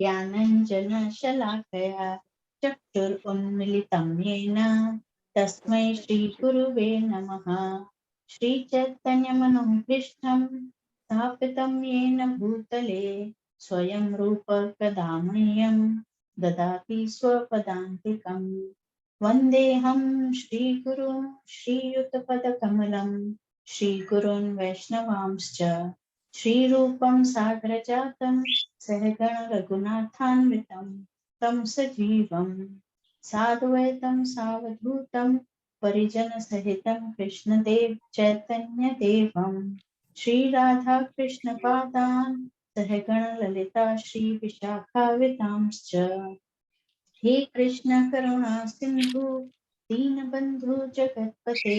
ज्ञानञ्जनशलाकया चक्षुरुन्मीलितं येन तस्मै श्रीगुरुवे नमः। श्रीचैतन्यमनोभीष्टं स्थापितं येन भूतले स्वयं रूप कदा मह्यं ददाति स्वपदान्तिकम्। वन्देऽहं श्रीगुरुं श्रीयुतपदकमलं श्रीगुरून् वैष्णवांश्च श्रीरूपं साग्रजातं सहगण रघुनाथान्वितं तं सजीवं साद्वैतं सावधूतं परिजनसहितं कृष्णदेव चैतन्यदेवं श्रीराधा कृष्णपादान् सहगण ललिता श्रीविशाखावितांश्च। हे कृष्ण करुणा सिंधु दीनबंधु जगतपते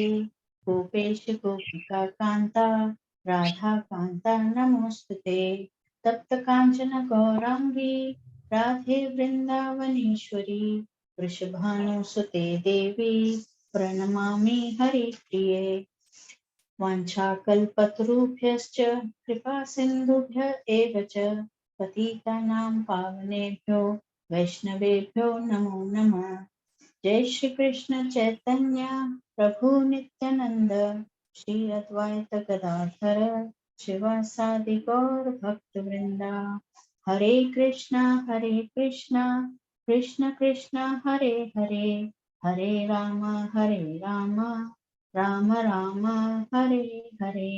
गोपेश गोपिका कांता राधा कांता नमोस्तुते। तप्त कांचन गौरांगी राधे वृंदावनेश्वरी वृषभानुसुते देवी प्रणमामि हरिप्रिये। वाञ्छाकल्पतरुभ्यश्च कृपा सिन्धुभ्य एव च पतितानां पावनेभ्यो वैष्णवेभ्यो नमो नमः। जय श्री कृष्ण चैतन्य प्रभु नित्यानंद श्री अद्वैत गदाधर शिवासादि गौर भक्त वृंदा। हरे Krishna Krishna Krishna Hare Hare Hare Ram Ram Ram Hare Hare.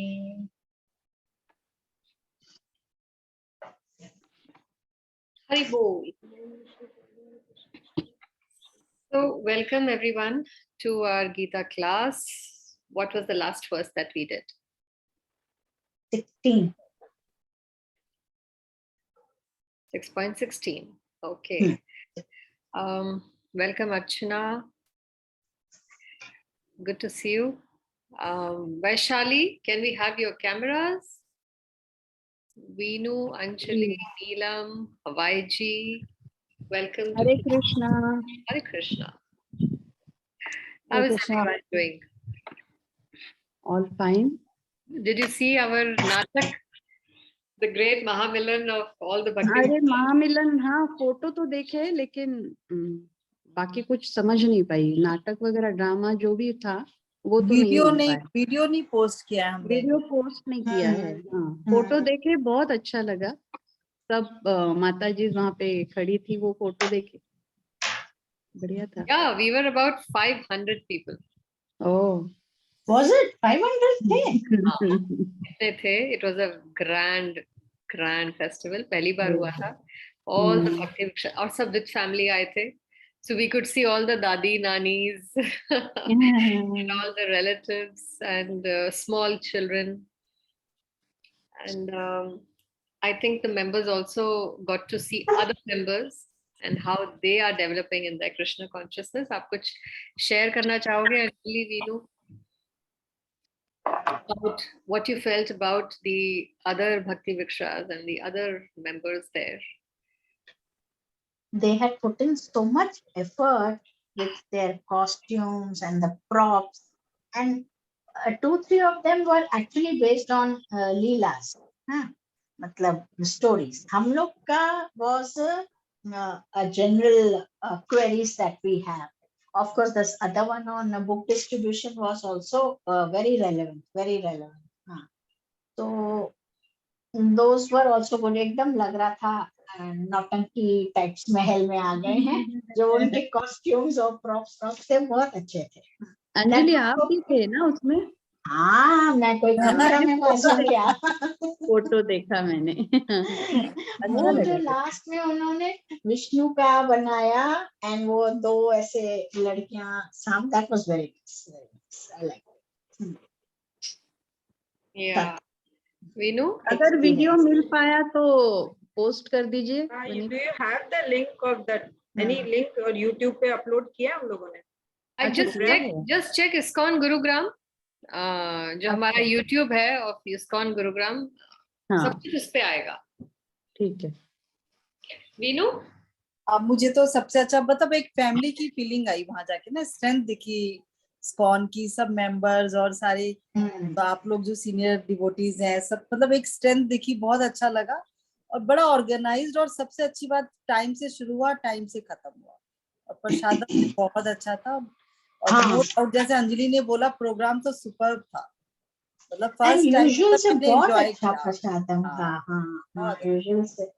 Hari Bol. So, welcome everyone to our Gita class. What was the last verse that we did? 16. 6.16. Okay. Welcome Archana. Good to see you. Vaishali, can we have your cameras? Veenu, Anjali, Neelam, Havaiji, welcome to Hare Krishna. Hare Krishna. How is everyone doing? All fine. Did you see our Natak, the great Mahamilan of all the Bhakti? अरे महामिलन, हाँ photo तो देखे लेकिन बाकी कुछ समझ नहीं पाई। नाटक वगैरह ड्रामा जो भी था वो तो वीडियो नहीं पोस्ट किया हमने। वीडियो पोस्ट नहीं किया है। हाँ फोटो देखे, बहुत अच्छा लगा। सब माता जी वहाँ पे खड़ी थी, वो फोटो देखे बढ़िया था। Yeah, we were about 500 people. Oh, was it 500 थे? It was a grand festival. पहली बार हुआ था। All the Bhakti Vriksha और सब with family आए थे. So we could see all the dadi, nanis, and all the relatives and small children. And I think the members also got to see other members and how they are developing in their Krishna consciousness. आप कुछ share करना चाहोगे, Anjali, Veenu, about what you felt about the other Bhakti Vrikshas and the other members there? They had put in so much effort with their costumes and the props, and 2-3 of them were actually based on leelas, मतलब stories. हम लोग का was a general queries that we have. Of course, this other one on book distribution was also very relevant. So those were also good. एकदम लग रहा था नौटंकी types महल में आ गए हैं। जो उनके कॉस्ट्यूम्स और प्रॉप्स थे बहुत अच्छे थे। अंजलि आप भी थे ना उसमें? हाँ, मैं कोई कैमरा में मासूम क्या? फोटो देखा मैंने। वो जो लास्ट में उन्होंने विष्णु का बनाया एंड वो दो ऐसे लड़कियां साम, that was very nice. Yeah. Veenu, अगर वीडियो मिल पाया तो पोस्ट कर दीजिए। Do you have the link of that? Any link और YouTube पे अपलोड किया हम लोगों ने? I just check ISKCON Gurugram, जो हमारा YouTube है of ISKCON Gurugram, सब कुछ उस पे आएगा। ठीक है। वीनू, मुझे तो सबसे अच्छा मतलब एक फैमिली की फीलिंग आई वहां जाके ना, स्ट्रेंथ दिखी स्कॉन की, सब मेंबर्स और सारे तो आप लोग जो सीनियर डिवोटीज हैं सब, मतलब एक स्ट्रेंथ दिखी, बहुत अच्छा लगा। और बड़ा ऑर्गेनाइज्ड, और सबसे अच्छी बात टाइम से शुरू हुआ, टाइम से खत्म हुआ, और प्रसाद बहुत अच्छा था। और हाँ। नो डाउट जैसे अंजलि ने बोला, प्रोग्राम तो सुपर था, मतलब एंड फर्स्ट टाइम यूजुअल से मैंने बहुत एंजॉय अच्छा किया। प्रसादम था। हाँ, हाँ हाँ, बहुत यूजुअल से।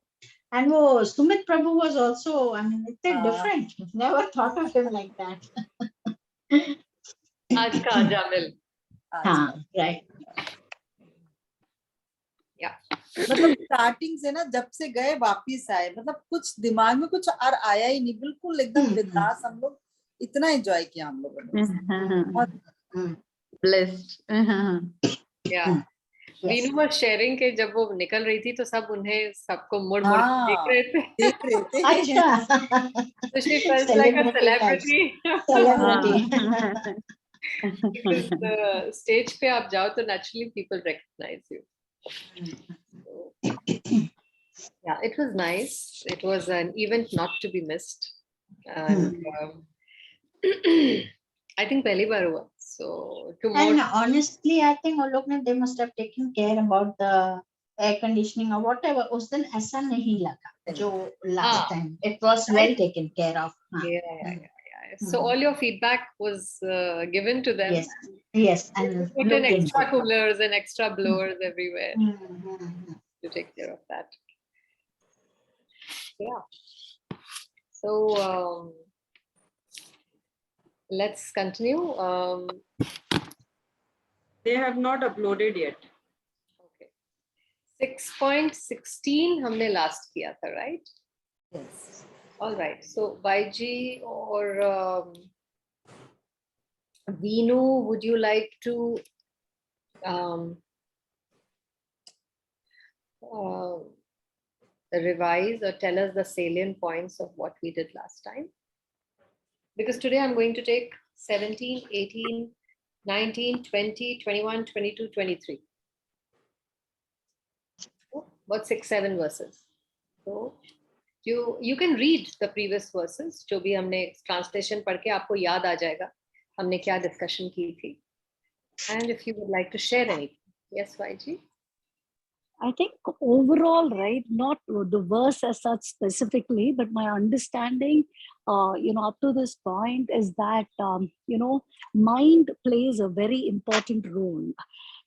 And वो Sumit Prabhu was also, I mean, it's a हाँ, different. Never thought of him like that. आज का जामिल. आज हाँ, का right. Yeah. मतलब स्टार्टिंग से ना, जब से गए वापिस आए, मतलब कुछ दिमाग में कुछ और आया ही नहीं, बिल्कुल एकदम बिंदास। हम लोग इतना एंजॉय किया हम लोगों ने, बहुत Blessed. Yeah. Yes. Veenu was sharing के जब वो निकल रही थी तो सब उन्हें सबको मुड़ मुड़ के देख हाँ, रहे थे. देख रहे थे। अच्छा. So she felt like a Celebrity vibes. celebrity. Celebrity. Because the stage पे आप जाओ तो naturally people recognize you. So, yeah, it was nice. It was an event not to be missed. And I think पहली बार हुआ. So tomorrow. And honestly, I think all लोग ने, they must have taken care about the air conditioning or whatever. उस दिन ऐसा नहीं लगा जो last time. It was well taken care of. Yeah. So all your feedback was given to them. Yes. Yes. They And put in looked extra into it. coolers and extra blowers everywhere to take care of that. Yeah. So let's continue. They have not uploaded yet. Okay. 6.16 हमने last किया था, right? Yes. All right. So YG or Veenu, would you like to revise or tell us the salient points of what we did last time? Because today I'm going to take 17, 18, 19, 20, 21, 22, 23. What 6, 7 verses? So you can read the previous verses. जो भी हमने translation पढ़ के आपको याद आ जाएगा हमने क्या discussion की थी. And if you would like to share anything. Yes, YG? I think overall, right, not the verse as such specifically, but my understanding, up to this point is that, mind plays a very important role.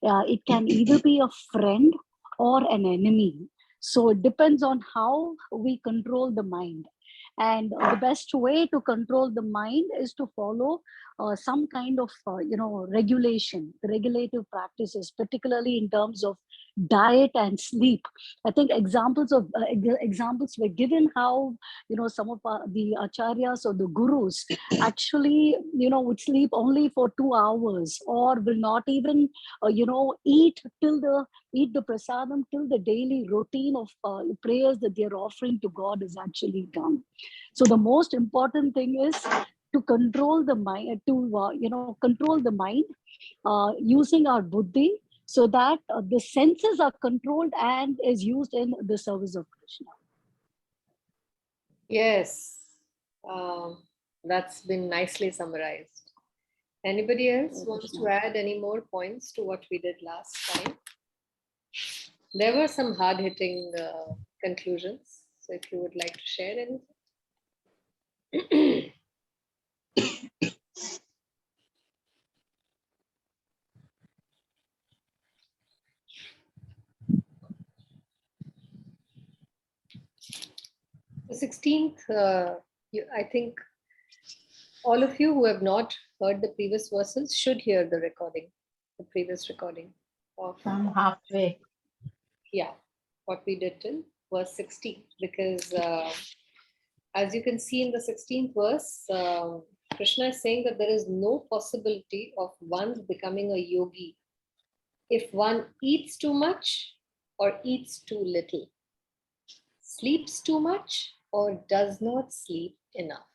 It can either be a friend or an enemy. So it depends on how we control the mind. And the best way to control the mind is to follow some kind of, regulative practices, particularly in terms of diet and sleep. I think examples were given how some of the acharyas or the gurus actually would sleep only for 2 hours, or will not even eat the prasadam till the daily routine of prayers that they are offering to God is actually done. So the most important thing is to control the mind, using our buddhi, so that the senses are controlled and is used in the service of Krishna. Yes, that's been nicely summarized. Anybody else wants to add any more points to what we did last time? There were some hard-hitting conclusions. So if you would like to share anything. The 16th, I think all of you who have not heard the previous verses should hear the previous recording of From halfway. Yeah, what we did till verse 16, because as you can see in the 16th verse, Krishna is saying that there is no possibility of one becoming a yogi if one eats too much or eats too little, sleeps too much or does not sleep enough.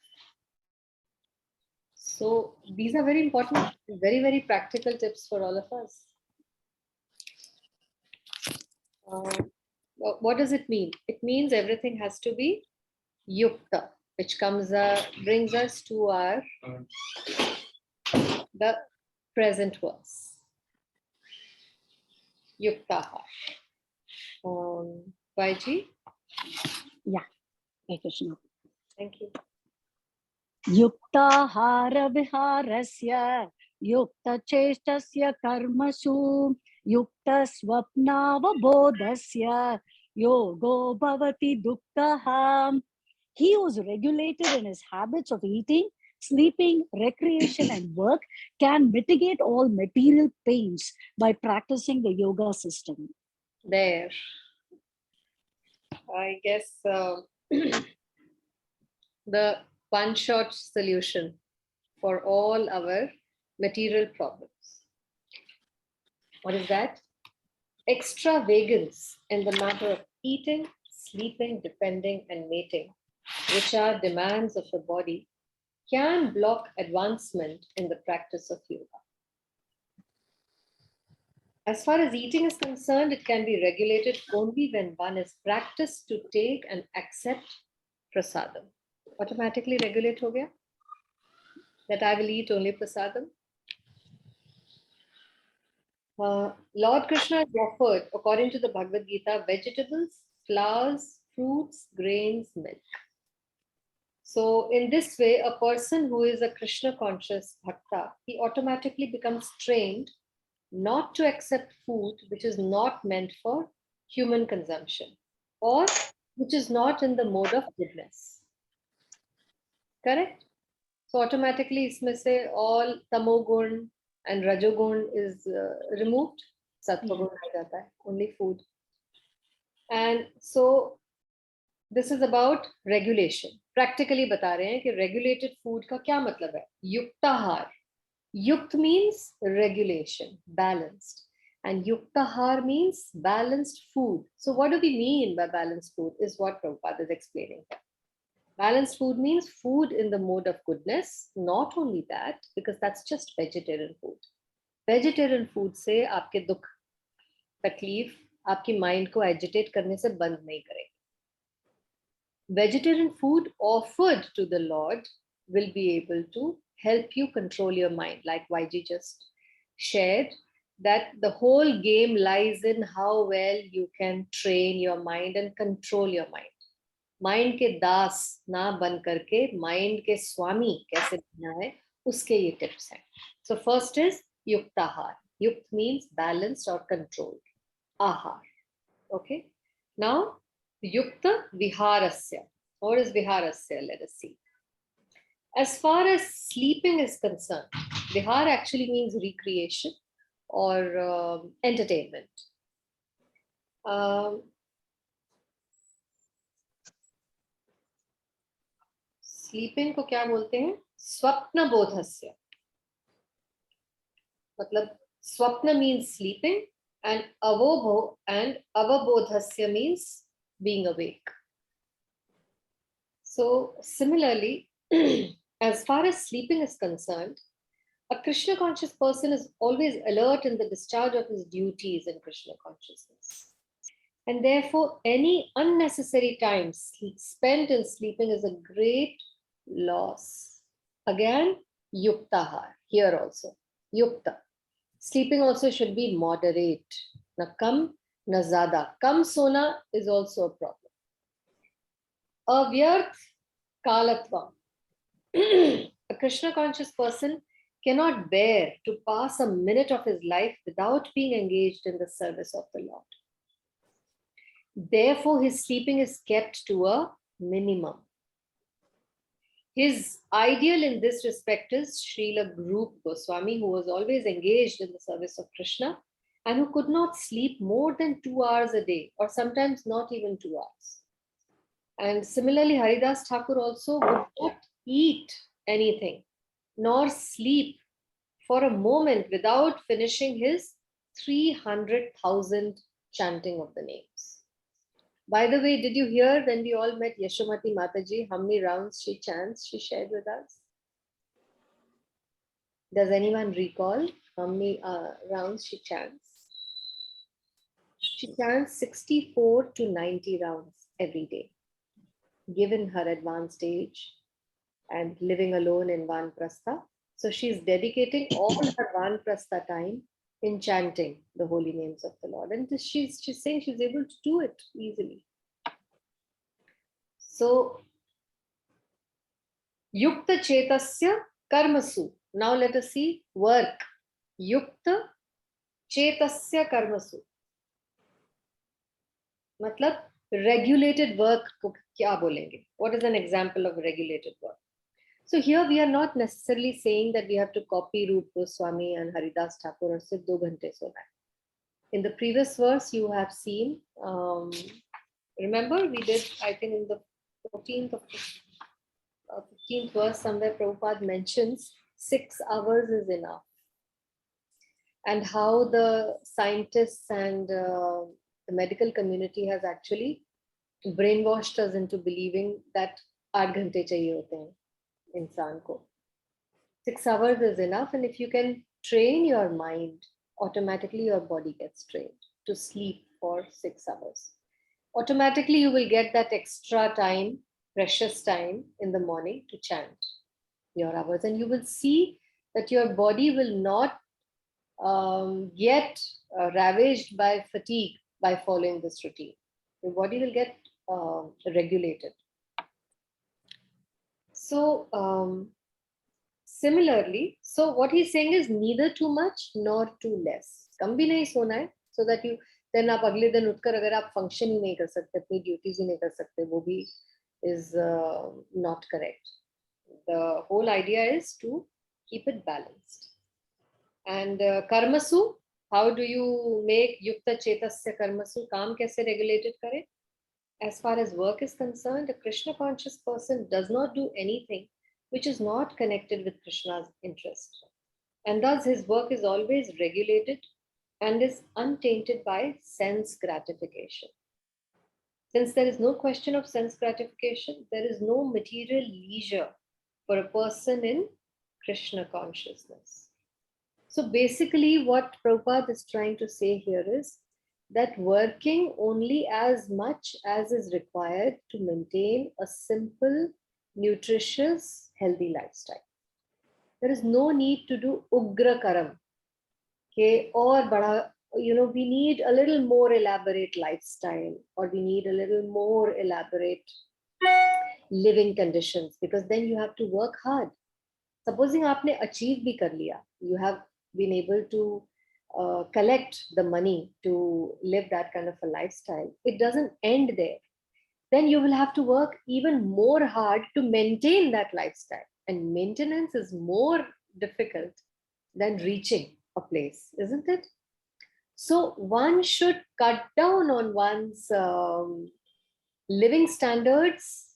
So these are very important, very, very practical tips for all of us. What does it mean? It means everything has to be yukta, which brings us to the present verse. Yuktaha. YG? Yeah, Hare Krishna. Thank you. Yuktahara viharasya, yukta chestasya karmasu, yukta swapnavabodhasya, yogo bhavati duktaha. He who's regulated in his habits of eating, sleeping, recreation, and work can mitigate all material pains by practicing the yoga system. There. I guess the one-shot solution for all our material problems. What is that? Extravagance in the matter of eating, sleeping, defending, and mating, which are demands of the body, can block advancement in the practice of yoga. As far as eating is concerned, it can be regulated only when one is practiced to take and accept prasadam. Automatically regulate ho gaya? That I will eat only prasadam. Lord Krishna is offered, according to the Bhagwad Gita, vegetables, flowers, fruits, grains, milk. So in this way, a person who is a Krishna conscious bhakta, he automatically becomes trained not to accept food which is not meant for human consumption or which is not in the mode of goodness. Correct? So automatically isme se all tamogun and rajogun is removed. Sattvagun aa jata hai, only food. And so this is about regulation. Practically बता रहे हैं कि regulated food का क्या मतलब है? युक्ताहार. Yukt means regulation, balanced. And yuktahar means balanced food. So what do we mean by balanced food is what Prabhupada is explaining here. Balanced food means food in the mode of goodness. Not only that, because that's just vegetarian food. Vegetarian food से आपके दुख, तकलीफ, आपकी mind को agitate करने से बंद नहीं करेगा. Vegetarian food offered to the Lord will be able to help you control your mind, like YG just shared, that the whole game lies in how well you can train your mind and control your mind. Mind के दास ना बन करके mind के स्वामी कैसे बनना है, उसके ये tips हैं. So first is yuktahar. Yukt means balanced or controlled. Ahar. Okay. Now Yukta Viharasya. What is Viharasya? Let us see. As far as sleeping is concerned, Vihar actually means recreation or entertainment. Sleeping को क्या बोलते हैं? स्वप्न बोधस्य. मतलब स्वप्न means sleeping and avabodhasya means being awake. So similarly, as far as sleeping is concerned, a Krishna conscious person is always alert in the discharge of his duties in Krishna consciousness. And therefore, any unnecessary time spent in sleeping is a great loss. Again, yuktahar, here also, yukta. Sleeping also should be moderate. Na kam, na zada. Kam sona is also a problem. Avyarth kalatvam. A Krishna conscious person cannot bear to pass a minute of his life without being engaged in the service of the Lord. Therefore, his sleeping is kept to a minimum. His ideal in this respect is Srila Rupa Goswami, who was always engaged in the service of Krishna and who could not sleep more than 2 hours a day, or sometimes not even 2 hours. And similarly, Haridas Thakur also would not eat anything nor sleep for a moment without finishing his 300,000 chanting of the names. By the way, did you hear when we all met Yashomati Mataji, how many rounds she chants, she shared with us? Does anyone recall how many rounds she chants? She chants 64 to 90 rounds every day. Given her advanced age and living alone in Vanprastha, so she's dedicating all her Vanprastha time in chanting the holy names of the Lord. And she's saying she's able to do it easily. So yukta chetasya karmasu. Now let us see work. Yukta chetasya karmasu. मतलब regulated work को क्या बोलेंगे? What is an example of regulated work? So here we are not necessarily saying that we have to copy Rup Goswami and Haridas Thakur और सिर्फ 2 घंटे सोना है. In the previous verse you have seen, remember we did, I think in the 14th of 15th verse somewhere Prabhupada mentions 6 hours is enough. And how the scientists and the medical community has actually brainwashed us into believing that 8 घंटे चाहिए होते हैं इंसान को. 6 hours is enough, and if you can train your mind, automatically your body gets trained to sleep for 6 hours. Automatically you will get that extra time, precious time in the morning to chant your hours, and you will see that your body will not get ravaged by fatigue by following this routine. Your body will get regulated. So similarly, so what he's saying is neither too much nor too less. कम भी नहीं सोना है, so that you then आप अगले दिन उठकर अगर आप function ही नहीं कर सकते, अपनी duties ही नहीं कर सकते, वो भी is not correct. The whole idea is to keep it balanced. And karmasu, how do you make yukta chetasya karmasu? Kaam kaise regulated kare? As far as work is concerned, a Krishna conscious person does not do anything which is not connected with Krishna's interest. And thus his work is always regulated and is untainted by sense gratification. Since there is no question of sense gratification, there is no material leisure for a person in Krishna consciousness. So basically what Prabhupada is trying to say here is that working only as much as is required to maintain a simple, nutritious, healthy lifestyle. There is no need to do ugra karam. Okay, or bada, we need a little more elaborate lifestyle, or we need a little more elaborate living conditions, because then you have to work hard. Supposing आपने achieve भी कर लिया, you have been able to collect the money to live that kind of a lifestyle, it doesn't end there. Then you will have to work even more hard to maintain that lifestyle. And maintenance is more difficult than reaching a place, isn't it? So one should cut down on one's living standards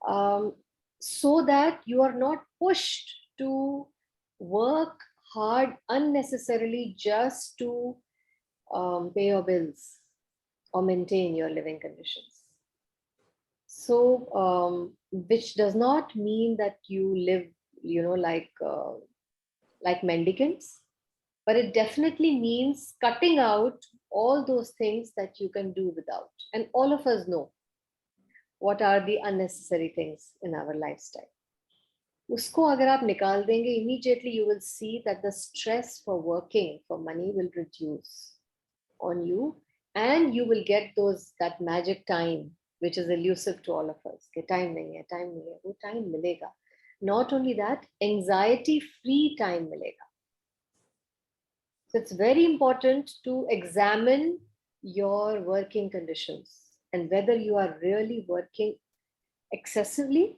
so that you are not pushed to work hard unnecessarily just to pay your bills or maintain your living conditions. So, which does not mean that you live, like mendicants, but it definitely means cutting out all those things that you can do without. And all of us know what are the unnecessary things in our lifestyle. Usko agar aap nikal denge, immediately you will see that the stress for working for money will reduce on you, and you will get that magic time which is elusive to all of us. Ke time nahi hai, wo time milega. Not only that, anxiety free time milega. So it's very important to examine your working conditions and whether you are really working excessively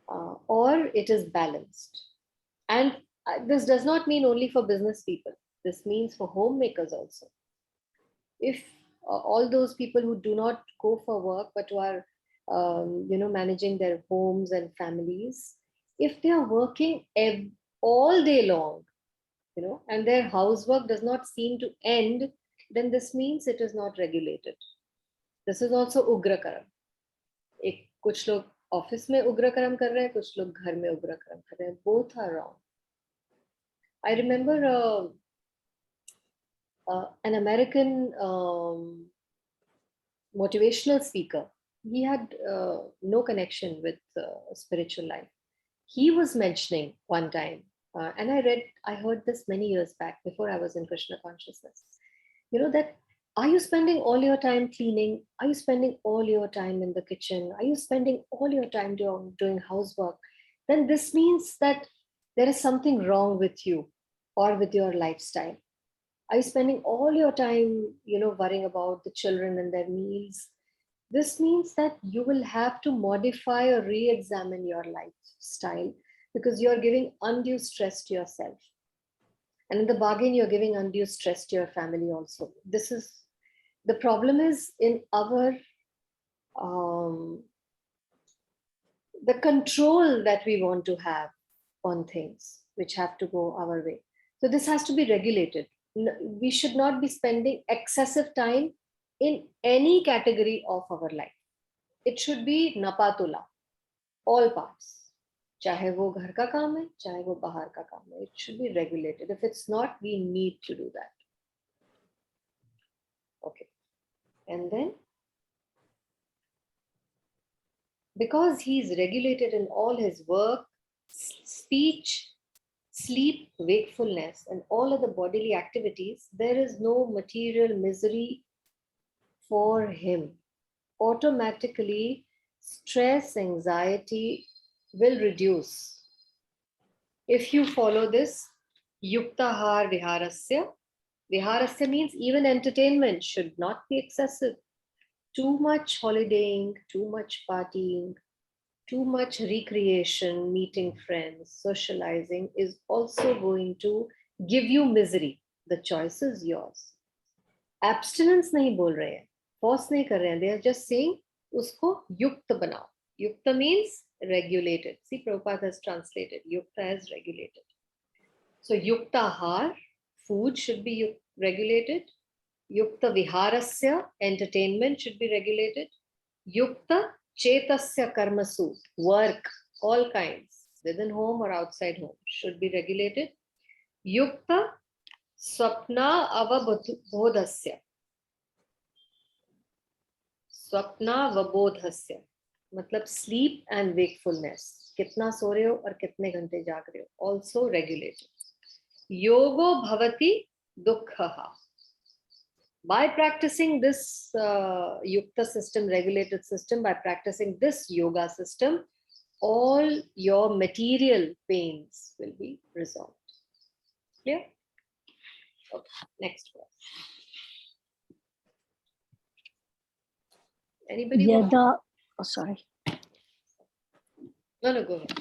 or it is balanced. And this does not mean only for business people. This means for homemakers also. If all those people who do not go for work but who are managing their homes and families, if they are working all day long, and their housework does not seem to end, then this means it is not regulated. This is also ugra karam. कुछ लोग office में उग्र कर्म कर रहे हैं, कुछ लोग घर में उग्र कर्म कर रहे हैं. Both are wrong. I remember an American motivational speaker. He had no connection with spiritual life. He was mentioning one time, and I heard this many years back before I was in Krishna consciousness, that Are you spending all your time cleaning? Are you spending all your time in the kitchen? Are you spending all your time doing housework? Then this means that there is something wrong with you or with your lifestyle. Are you spending all your time, worrying about the children and their meals? This means that you will have to modify or re-examine your lifestyle because you're giving undue stress to yourself. And in the bargain, you're giving undue stress to your family also. The problem is in the control that we want to have on things which have to go our way. So this has to be regulated. We should not be spending excessive time in any category of our life. It should be napatula, all parts. चाहे वो घर का काम है, चाहे वो बाहर का काम है. It should be regulated. If it's not, we need to do that. Okay. And then, because he's regulated in all his work, speech, sleep, wakefulness, and all other bodily activities, there is no material misery for him. Automatically, stress, anxiety will reduce. If you follow this, yuktahar viharasya. Viharasya means even entertainment should not be excessive. Too much holidaying, too much partying, too much recreation, meeting friends, socializing is also going to give you misery. The choice is yours. Abstinence nahi bol rahe hain, force nahi kar rahe hain. They are just saying, usko yukta banao. Yukta means regulated. See, Prabhupada has translated. Yukta as regulated. So yukta har, food should be regulated. Yukta viharasya, entertainment should be regulated. Yukta chetasya karmasu, work, all kinds, within home or outside home, should be regulated. Yukta swapna avabodhasya. Swapna vabodhasya. मतलब sleep and wakefulness. कितना सो रहे हो और कितने घंटे जाग रहे हो. Also regulated. Yogo bhavati dukkhaha. By practicing this yukta system, regulated system, by practicing this yoga system, all your material pains will be resolved. Clear? Okay, next verse. Anybody? Yada, oh, sorry. No, go ahead.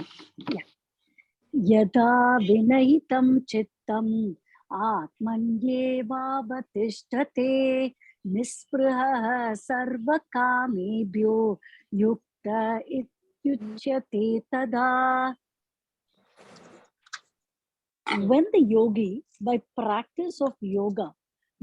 Yada vinahitam chittam atmanyevavatisthate nisprahah sarvakamebhyo yukta ityuchyate tada. When the yogi, by practice of yoga,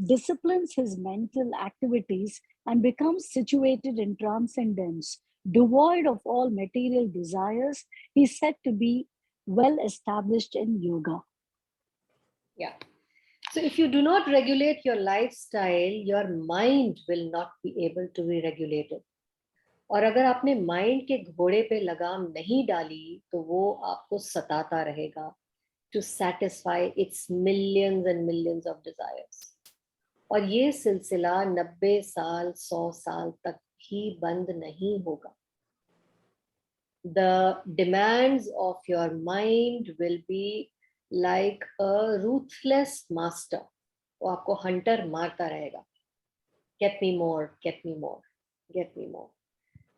disciplines his mental activities and becomes situated in transcendence, devoid of all material desires, he is said to be well established in yoga. Yeah. So if you do not regulate your lifestyle, your mind will not be able to be regulated. और अगर आपने mind के घोड़े पे लगाम नहीं डाली तो वो आपको सताता रहेगा to satisfy its millions and millions of desires. और ये सिलसिला 90 साल 100 साल तक ही बंद नहीं होगा. The demands of your mind will be like a ruthless master. वो आपको hunter मारता रहेगा. Get me more, get me more, get me more.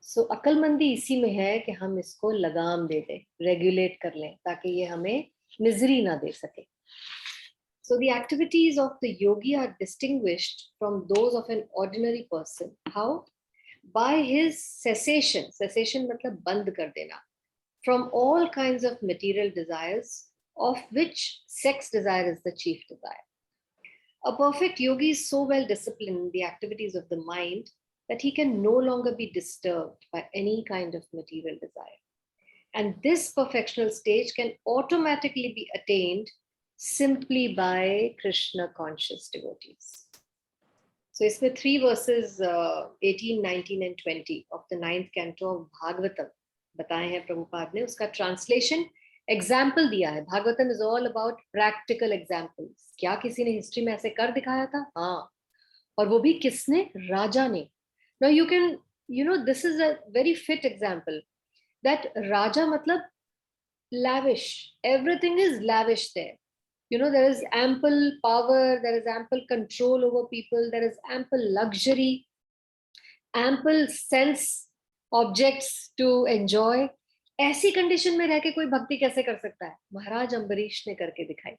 So अक्लमंदी इसी में है कि हम इसको लगाम दे दें, regulate कर लें ताकि ये हमें misery ना दे सके. So the activities of the yogi are distinguished from those of an ordinary person. How? By his cessation. Cessation मतलब बंद कर देना. From all kinds of material desires, of which sex desire is the chief desire. A perfect yogi is so well disciplined in the activities of the mind that he can no longer be disturbed by any kind of material desire. And this perfectional stage can automatically be attained simply by Krishna conscious devotees. So इसमें 3 verses 18, 19 and 20 of the 9th canto of Bhagavatam बताए हैं प्रभुपाद ने. उसका translation example दिया है. Bhagavatam is all about practical examples. क्या किसी ने हिस्ट्री में ऐसे कर दिखाया था? हाँ, और वो भी किसने? राजा ने. Now you can, this is a very fit example that raja matlab lavish. Everything is lavish there. There is ample power, there is ample control over people, there is ample luxury, ample sense objects to enjoy. ऐसी condition में रह के कोई भक्ति कैसे कर सकता है? महाराज अम्बरीश ने करके दिखाई.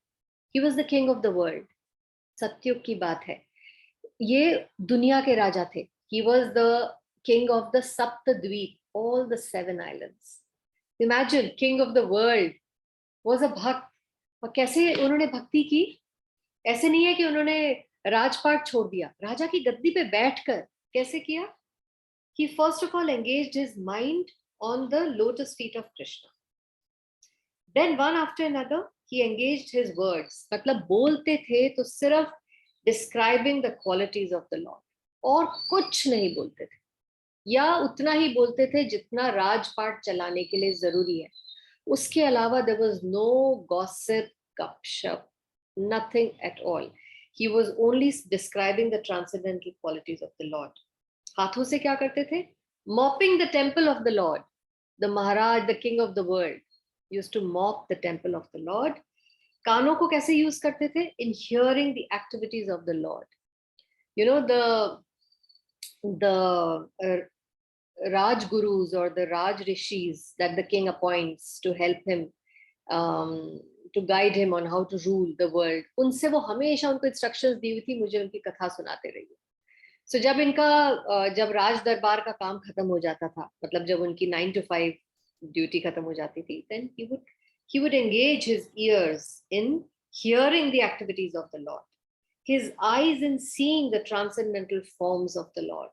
He was the king of the world. सत्युग की बात है. ये दुनिया के राजा थे. He was the king of the Saptadweep, all the 7 islands. Imagine, king of the world was a भक्त. और कैसे उन्होंने भक्ति की? ऐसे नहीं है कि उन्होंने राजपाट छोड़ दिया. राजा की गद्दी पे बैठकर कैसे किया? He first of all engaged his mind on the lotus feet of Krishna. Then one after another, he engaged his words. मतलब बोलते थे तो सिर्फ describing the qualities of the Lord. और कुछ नहीं बोलते थे. या उतना ही बोलते थे जितना राजपाट चलाने के लिए जरूरी है. उसके अलावा there was no gossip, gupshup, nothing at all. He was only describing the transcendental qualities of the Lord. हाथों से क्या करते थे? Mopping the temple of the Lord. The Maharaj, the king of the world, used to mop the temple of the Lord. कानों को कैसे use करते थे? In hearing the activities of the Lord. The Raj Gurus or the Raj Rishis that the king appoints to help him, to guide him on how to rule the world. उनसे वो हमेशा उनको instructions दी हुई थी, मुझे उनकी कथा सुनाते रहिए. So जब राज दरबार का काम खत्म हो जाता था, मतलब जब उनकी 9 to 5 ड्यूटी खत्म हो जाती थी, then he would engage his ears in hearing the activities of the Lord, his eyes in seeing the transcendental forms of the Lord,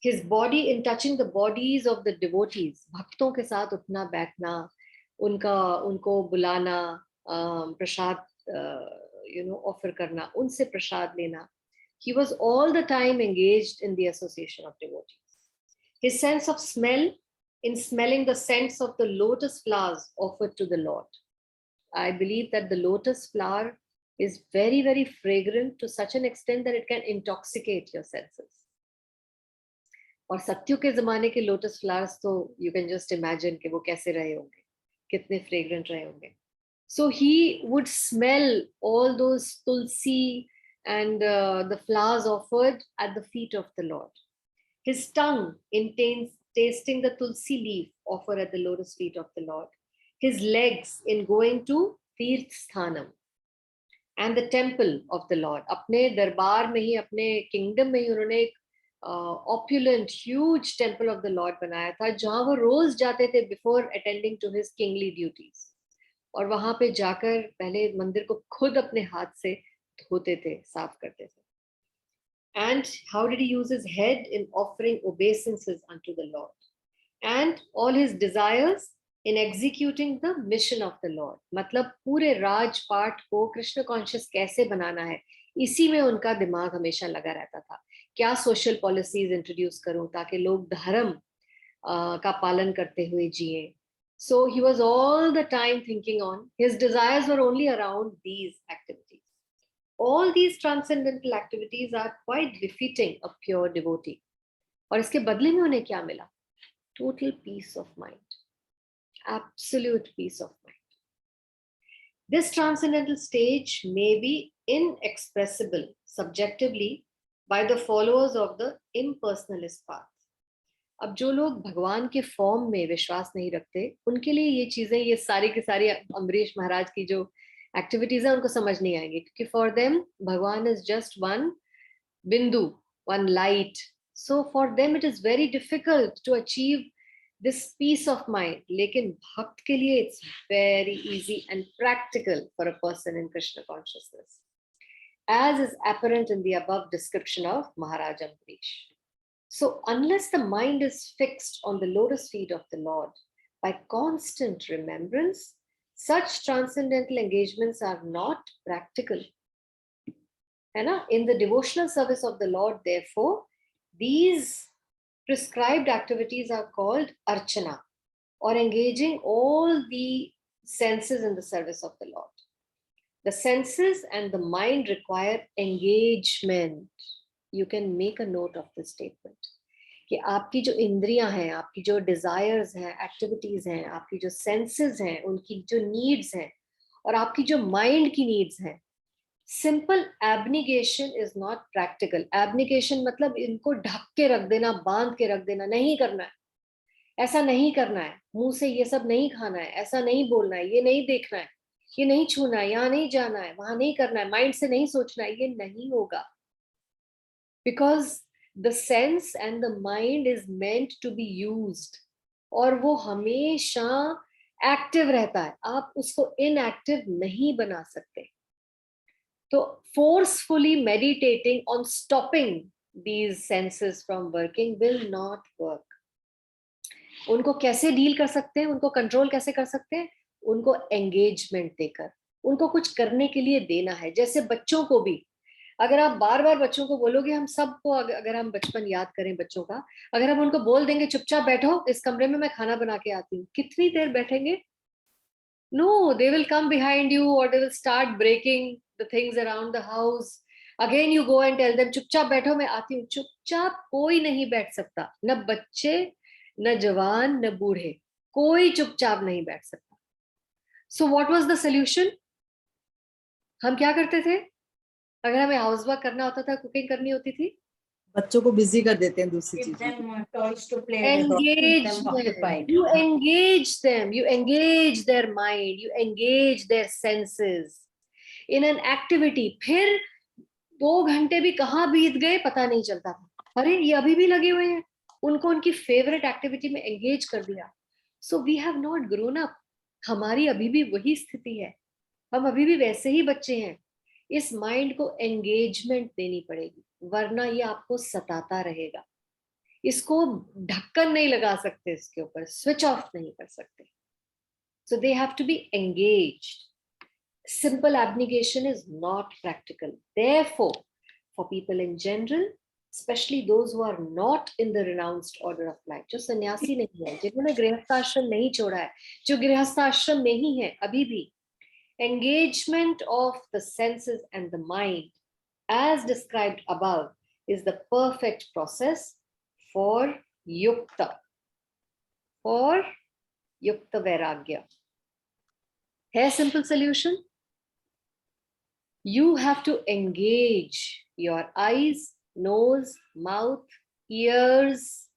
his body in touching the bodies of the devotees. भक्तों के साथ उठना बैठना, उनको बुलाना, प्रसाद offer करना, उनसे प्रसाद लेना. He was all the time engaged in the association of devotees. His sense of smell, in smelling the scents of the lotus flowers offered to the Lord. I believe that the lotus flower is very, very fragrant to such an extent that it can intoxicate your senses. और सत्यु के जमाने के lotus flowers तो you can just imagine कि वो कैसे रहे होंगे, कितने fragrant रहे होंगे. So he would smell all those tulsi and the flowers offered at the feet of the Lord. His tongue in tasting the tulsi leaf offered at the lotus feet of the Lord. His legs in going to Tirth Sthanam and the temple of the Lord. अपने दरबार में ही, अपने kingdom में ही उन्होंने एक opulent, huge temple of the Lord बनाया था, जहाँ वो रोज जाते थे before attending to his kingly duties. और वहां पे जाकर पहले मंदिर को खुद अपने हाथ से धोते थे, साफ करते थे. And how did he use his head? In offering obeisances unto the Lord. And all his desires in executing the mission of the Lord. मतलब पूरे राजपाट को कृष्ण कॉन्शियस कैसे बनाना है, इसी में उनका दिमाग हमेशा लगा रहता था. क्या सोशल पॉलिसीज इंट्रोड्यूस करूं ताकि लोग धर्म का पालन करते हुए जिए. So he was all the time thinking on, his desires were only around these activities. All these transcendental activities are quite befitting a pure devotee. और इसके बदले में उन्हें क्या मिला? Total peace of mind. Absolute peace of mind. This transcendental stage may be inexpressible subjectively by the followers of the impersonalist path. अब जो लोग भगवान के फॉर्म में विश्वास नहीं रखते, उनके लिए ये चीजें, ये सारी की सारी अम्बरीश महाराज की जो एक्टिविटीज है, उनको समझ नहीं आएंगी, क्योंकि for them Bhagwan is just one bindu, one light. So for them it is very difficult to achieve this peace of mind. लेकिन भक्त के लिए it's very easy and practical for a person in Krishna consciousness, as is apparent in the above description of Maharaj Ambarish. So unless the mind is fixed on the lotus feet of the Lord by constant remembrance, such transcendental engagements are not practical. In the devotional service of the Lord, therefore, these prescribed activities are called archana, or engaging all the senses in the service of the Lord. The senses and the mind require engagement. You can make a note of this statement कि आपकी जो इंद्रियां हैं, आपकी जो desires हैं, activities हैं, आपकी जो सेंसेस हैं, उनकी जो नीड्स हैं, और आपकी जो माइंड की नीड्स हैं, सिंपल एब्निगेशन इज नॉट प्रैक्टिकल. एब्निगेशन मतलब इनको ढक के रख देना, बांध के रख देना, नहीं करना है, ऐसा नहीं करना है, मुंह से ये सब नहीं खाना है, ऐसा नहीं बोलना है, ये नहीं देखना है, ये नहीं छूना है, यहाँ नहीं जाना है, वहां नहीं करना है, माइंड से नहीं सोचना है, ये नहीं होगा. Because the sense and the mind is meant to be used, और वो हमेशा एक्टिव रहता है, आप उसको इनएक्टिव नहीं बना सकते. तो forcefully meditating on stopping these senses from working will not work. उनको कैसे डील कर सकते हैं, उनको कंट्रोल कैसे कर सकते हैं? उनको एंगेजमेंट देकर, उनको कुछ करने के लिए देना है. जैसे बच्चों को भी, अगर आप बार बार बच्चों को बोलोगे, हम सबको अगर हम बचपन याद करें बच्चों का, अगर हम उनको बोल देंगे चुपचाप बैठो इस कमरे में, मैं खाना बना के आती हूँ, कितनी देर बैठेंगे? No, they will come behind you, or they will start breaking the things around the house. Again you go and tell them चुपचाप बैठो, मैं आती हूँ. चुपचाप कोई नहीं बैठ सकता, न बच्चे, न जवान, न बूढ़े, कोई चुपचाप नहीं बैठ सकता. So what was the solution? हम क्या करते थे? अगर हमें हाउस वर्क करना होता था, कुकिंग करनी होती थी, बच्चों को बिजी कर देते हैं दूसरी Give चीजों में. them toys to play with, keep engage them them. occupied. You engage them, you engage their mind, you engage their senses in an activity. फिर 2 घंटे भी कहाँ बीत गए पता नहीं चलता था. अरे ये अभी भी लगे हुए हैं, उनको उनकी फेवरेट एक्टिविटी में एंगेज कर दिया. So we have not grown up. हमारी अभी भी वही स्थिति है, हम अभी भी वैसे ही बच्चे हैं. इस माइंड को एंगेजमेंट देनी पड़ेगी, वरना ये आपको सताता रहेगा. इसको ढक्कन नहीं लगा सकते, इसके ऊपर स्विच ऑफ नहीं कर सकते. So they have to be engaged. Simple abnegation is not practical. Therefore, for people in general, especially those who are not in the renounced order of life, जो सन्यासी नहीं है, जिन्होंने गृहस्थाश्रम नहीं छोड़ा है, जो गृहस्थाश्रम में ही है अभी भी, engagement of the senses and the mind, as described above, is the perfect process for yukta, for yukta vairagya. है simple solution. You have to engage your eyes, nose, mouth, ears,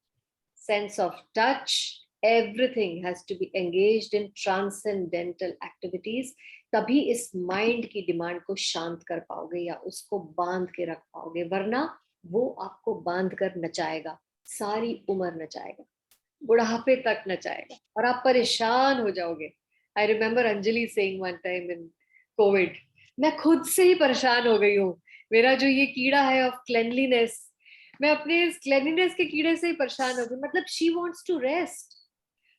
sense of touch. Everything has to be engaged in transcendental activities. तभी इस mind की demand को शांत कर पाओगे या उसको बांध के रख पाओगे, वरना वो आपको बांध कर नचाएगा, सारी उम्र नचाएगा, बुढ़ापे तक नचाएगा, और आप परेशान हो जाओगे. I remember Anjali saying one time in Covid, मैं खुद से ही परेशान हो गई हूँ. मेरा जो ये कीड़ा है ऑफ क्लेनलीनेस, मैं अपने इस क्लेनलीनेस के कीड़े से ही परेशान हो गई. मतलब she wants to rest,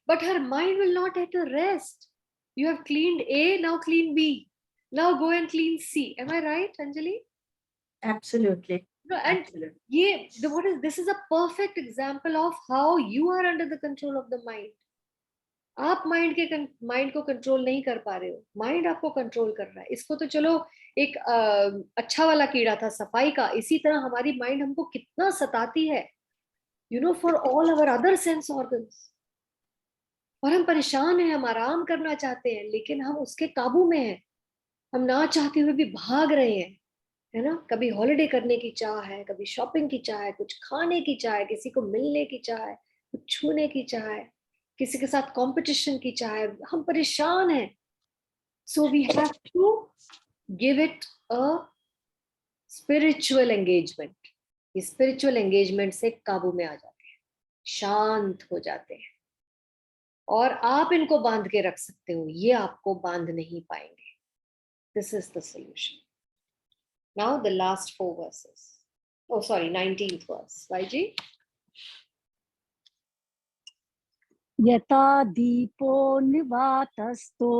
but her mind will not let her rest. You have cleaned A, now clean B. Now go and clean C. Am I right, Anjali? Absolutely. No, and Absolutely. what is this? Is a perfect example of how you are under the control of the mind. आप mind को control नहीं कर पा रहे हो, mind आपको control कर रहा है. इसको तो चलो एक अच्छा वाला कीड़ा था सफाई का, इसी तरह हमारी माइंड हमको कितना सताती है, you know, for all our other sense organs. और हम परेशान हैं, हम आराम करना चाहते हैं, लेकिन हम उसके काबू में हैं. हम ना चाहते हुए भी भाग रहे हैं, है ना. कभी हॉलिडे करने की चाह है, कभी शॉपिंग की चाह है, कुछ खाने की चाह है, किसी को मिलने की चाह है, कुछ छूने की चाह है, किसी के साथ कंपटीशन की चाह है. हम परेशान हैं. So we have to give it a spiritual engagement. ये स्पिरिचुअल एंगेजमेंट से काबू में आ जाते हैं, शांत हो जाते हैं, और आप इनको बांध के रख सकते हो, ये आपको बांध नहीं पाएंगे. This is the solution. Now the last 4 verses. Oh, sorry, 19th verse. Vaiji? यथा दीपो निवातस्तो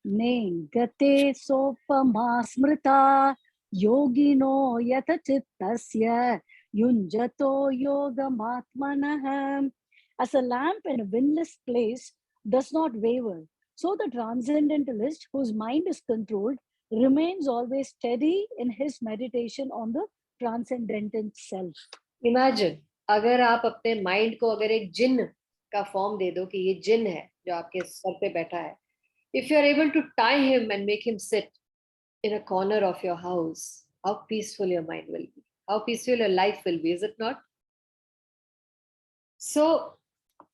नेङ्गते सोपमा स्मृता योगिनो यथ चित्तस्य युञ्जतो योगमात्मनः. As a lamp in a windless place does not waver, so the transcendentalist whose mind is controlled remains always steady in his meditation on the transcendental self. Imagine, अगर आप अपने mind को अगर एक जिन का फॉर्म दे दो कि ये जिन है जो आपके सर पे बैठा है, if you are able to tie him and make him sit in a corner of your house, how peaceful your mind will be, how peaceful your life will be, is it not? So,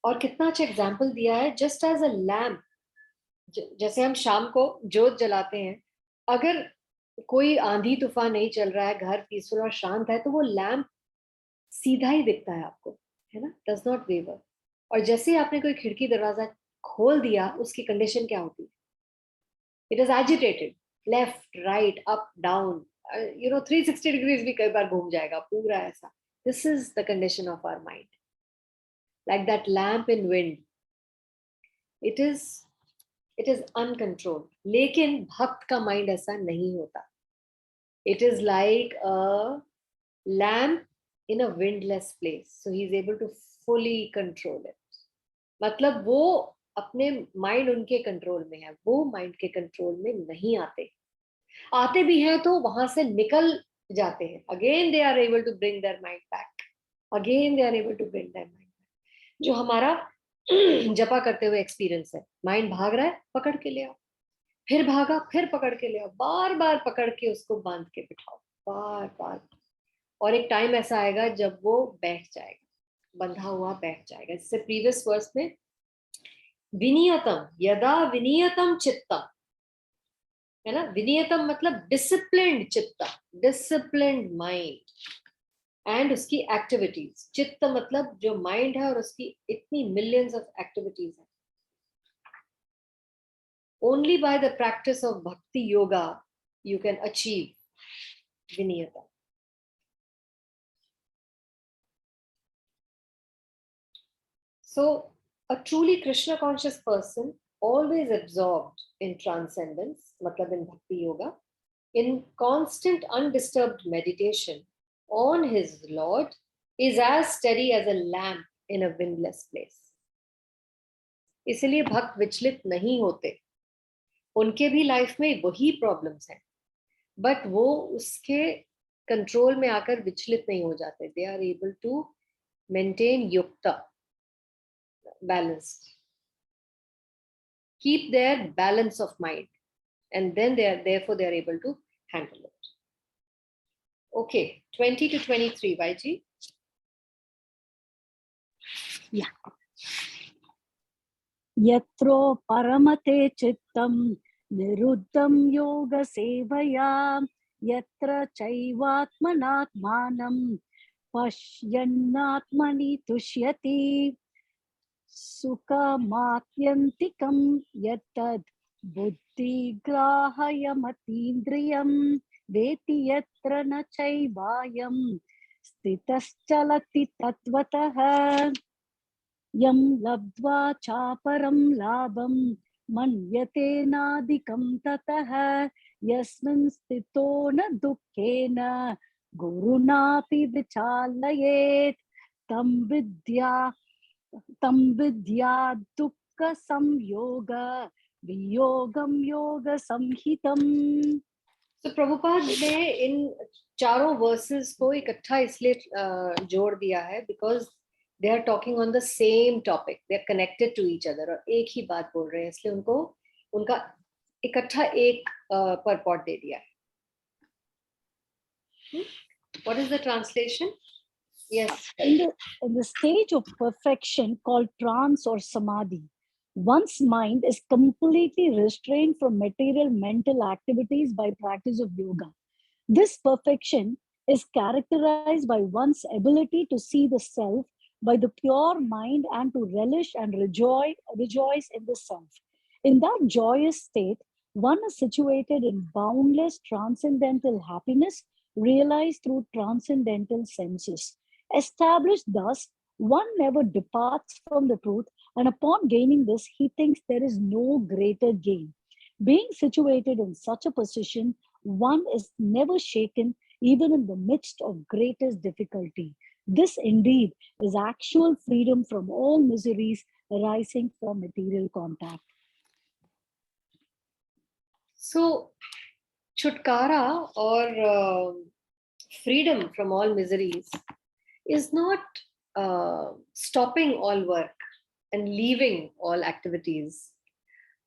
और कितना अच्छा example दिया है, just as a lamp, जैसे हम शाम को जोत जलाते हैं, अगर कोई आंधी तूफान नहीं चल रहा है, घर पीसफुल और शांत है, तो वो लैम्प सीधा ही दिखता है आपको, है ना, डज नॉट वेवर। और जैसे ही आपने कोई खिड़की दरवाजा खोल दिया, उसकी कंडीशन क्या होती है? It is agitated, left right up down, 360 degrees भी कई बार घूम जाएगा पूरा ऐसा। This is the condition of our mind, like that lamp in wind, it is uncontrolled. लेकिन भक्त का माइंड ऐसा नहीं होता, it is like a lamp in a windless place, so he is able to fully control it. मतलब वो अपने mind उनके कंट्रोल में है, वो माइंड के कंट्रोल में नहीं आते भी हैं तो वहां से निकल जाते हैं, again they are able to bring their mind back, again they are able to bring their mind back. जो हमारा जपा करते हुए एक्सपीरियंस है, माइंड भाग रहा है, पकड़ के ले आओ, फिर भागा, फिर पकड़ के ले आओ, बार बार पकड़ के उसको बांध के बिठाओ, बार बार, और एक टाइम ऐसा आएगा जब वो बैठ जाएगा, बंधा हुआ बैठ जाएगा। इससे प्रीवियस वर्स में विनियतम, यदा विनियतम चित्तम, है ना, विनियतम मतलब डिसिप्लिन्ड चित्त, डिसिप्लिन्ड माइंड एंड उसकी एक्टिविटीज। चित्त मतलब जो माइंड है और उसकी इतनी मिलियंस ऑफ एक्टिविटीज है। Only by the practice of bhakti yoga you can achieve विनियतम। So, a truly Krishna conscious person, always absorbed in transcendence, matlab in bhakti yoga, in constant undisturbed meditation on his Lord, is as steady as a lamp in a windless place. इसलिए भक्त विचलित नहीं होते, उनके भी life में वही problems हैं, बट वो उसके कंट्रोल में आकर विचलित नहीं हो जाते। They are able to maintain yukta, balanced, keep their balance of mind, and then they are able to handle it. Okay, 20 to 23, YG. Yeah. Yatro paramate chittam niruddham yoga sevaya yatra chaivatmanatmanam pashyannatmani tushyati सुखमात्यन्तिकं यत्तद् बुद्धिग्राह्यमतीन्द्रियं वेति यत्र न चैवायं स्थितश्चलति तत्त्वतः यं लब्ध्वा चापरं लाभं मन्यते नाधिकं ततः यस्मिन् स्थितो न दुःखेन गुरुणापि विचालयेत् तं विद्या दुःख संयोग वियोगम योग संहितम। तो प्रभुपाद ने इन चारों वर्सेस को इकट्ठा इसलिए जोड़ दिया है because they are talking on the same topic, they are connected to each other, और एक ही बात बोल रहे हैं, इसलिए उनको उनका इकट्ठा एक परपॉट दे दिया है। What is the translation? Yes. In the stage of perfection called trance or samadhi, one's mind is completely restrained from material mental activities by practice of yoga. This perfection is characterized by one's ability to see the self by the pure mind and to relish and rejoice in the self. In that joyous state, one is situated in boundless transcendental happiness realized through transcendental senses. Established thus, one never departs from the truth, and upon gaining this, he thinks there is no greater gain. Being situated in such a position, one is never shaken even in the midst of greatest difficulty. This indeed is actual freedom from all miseries arising from material contact. So, छुटकारा और freedom from all miseries is not stopping all work and leaving all activities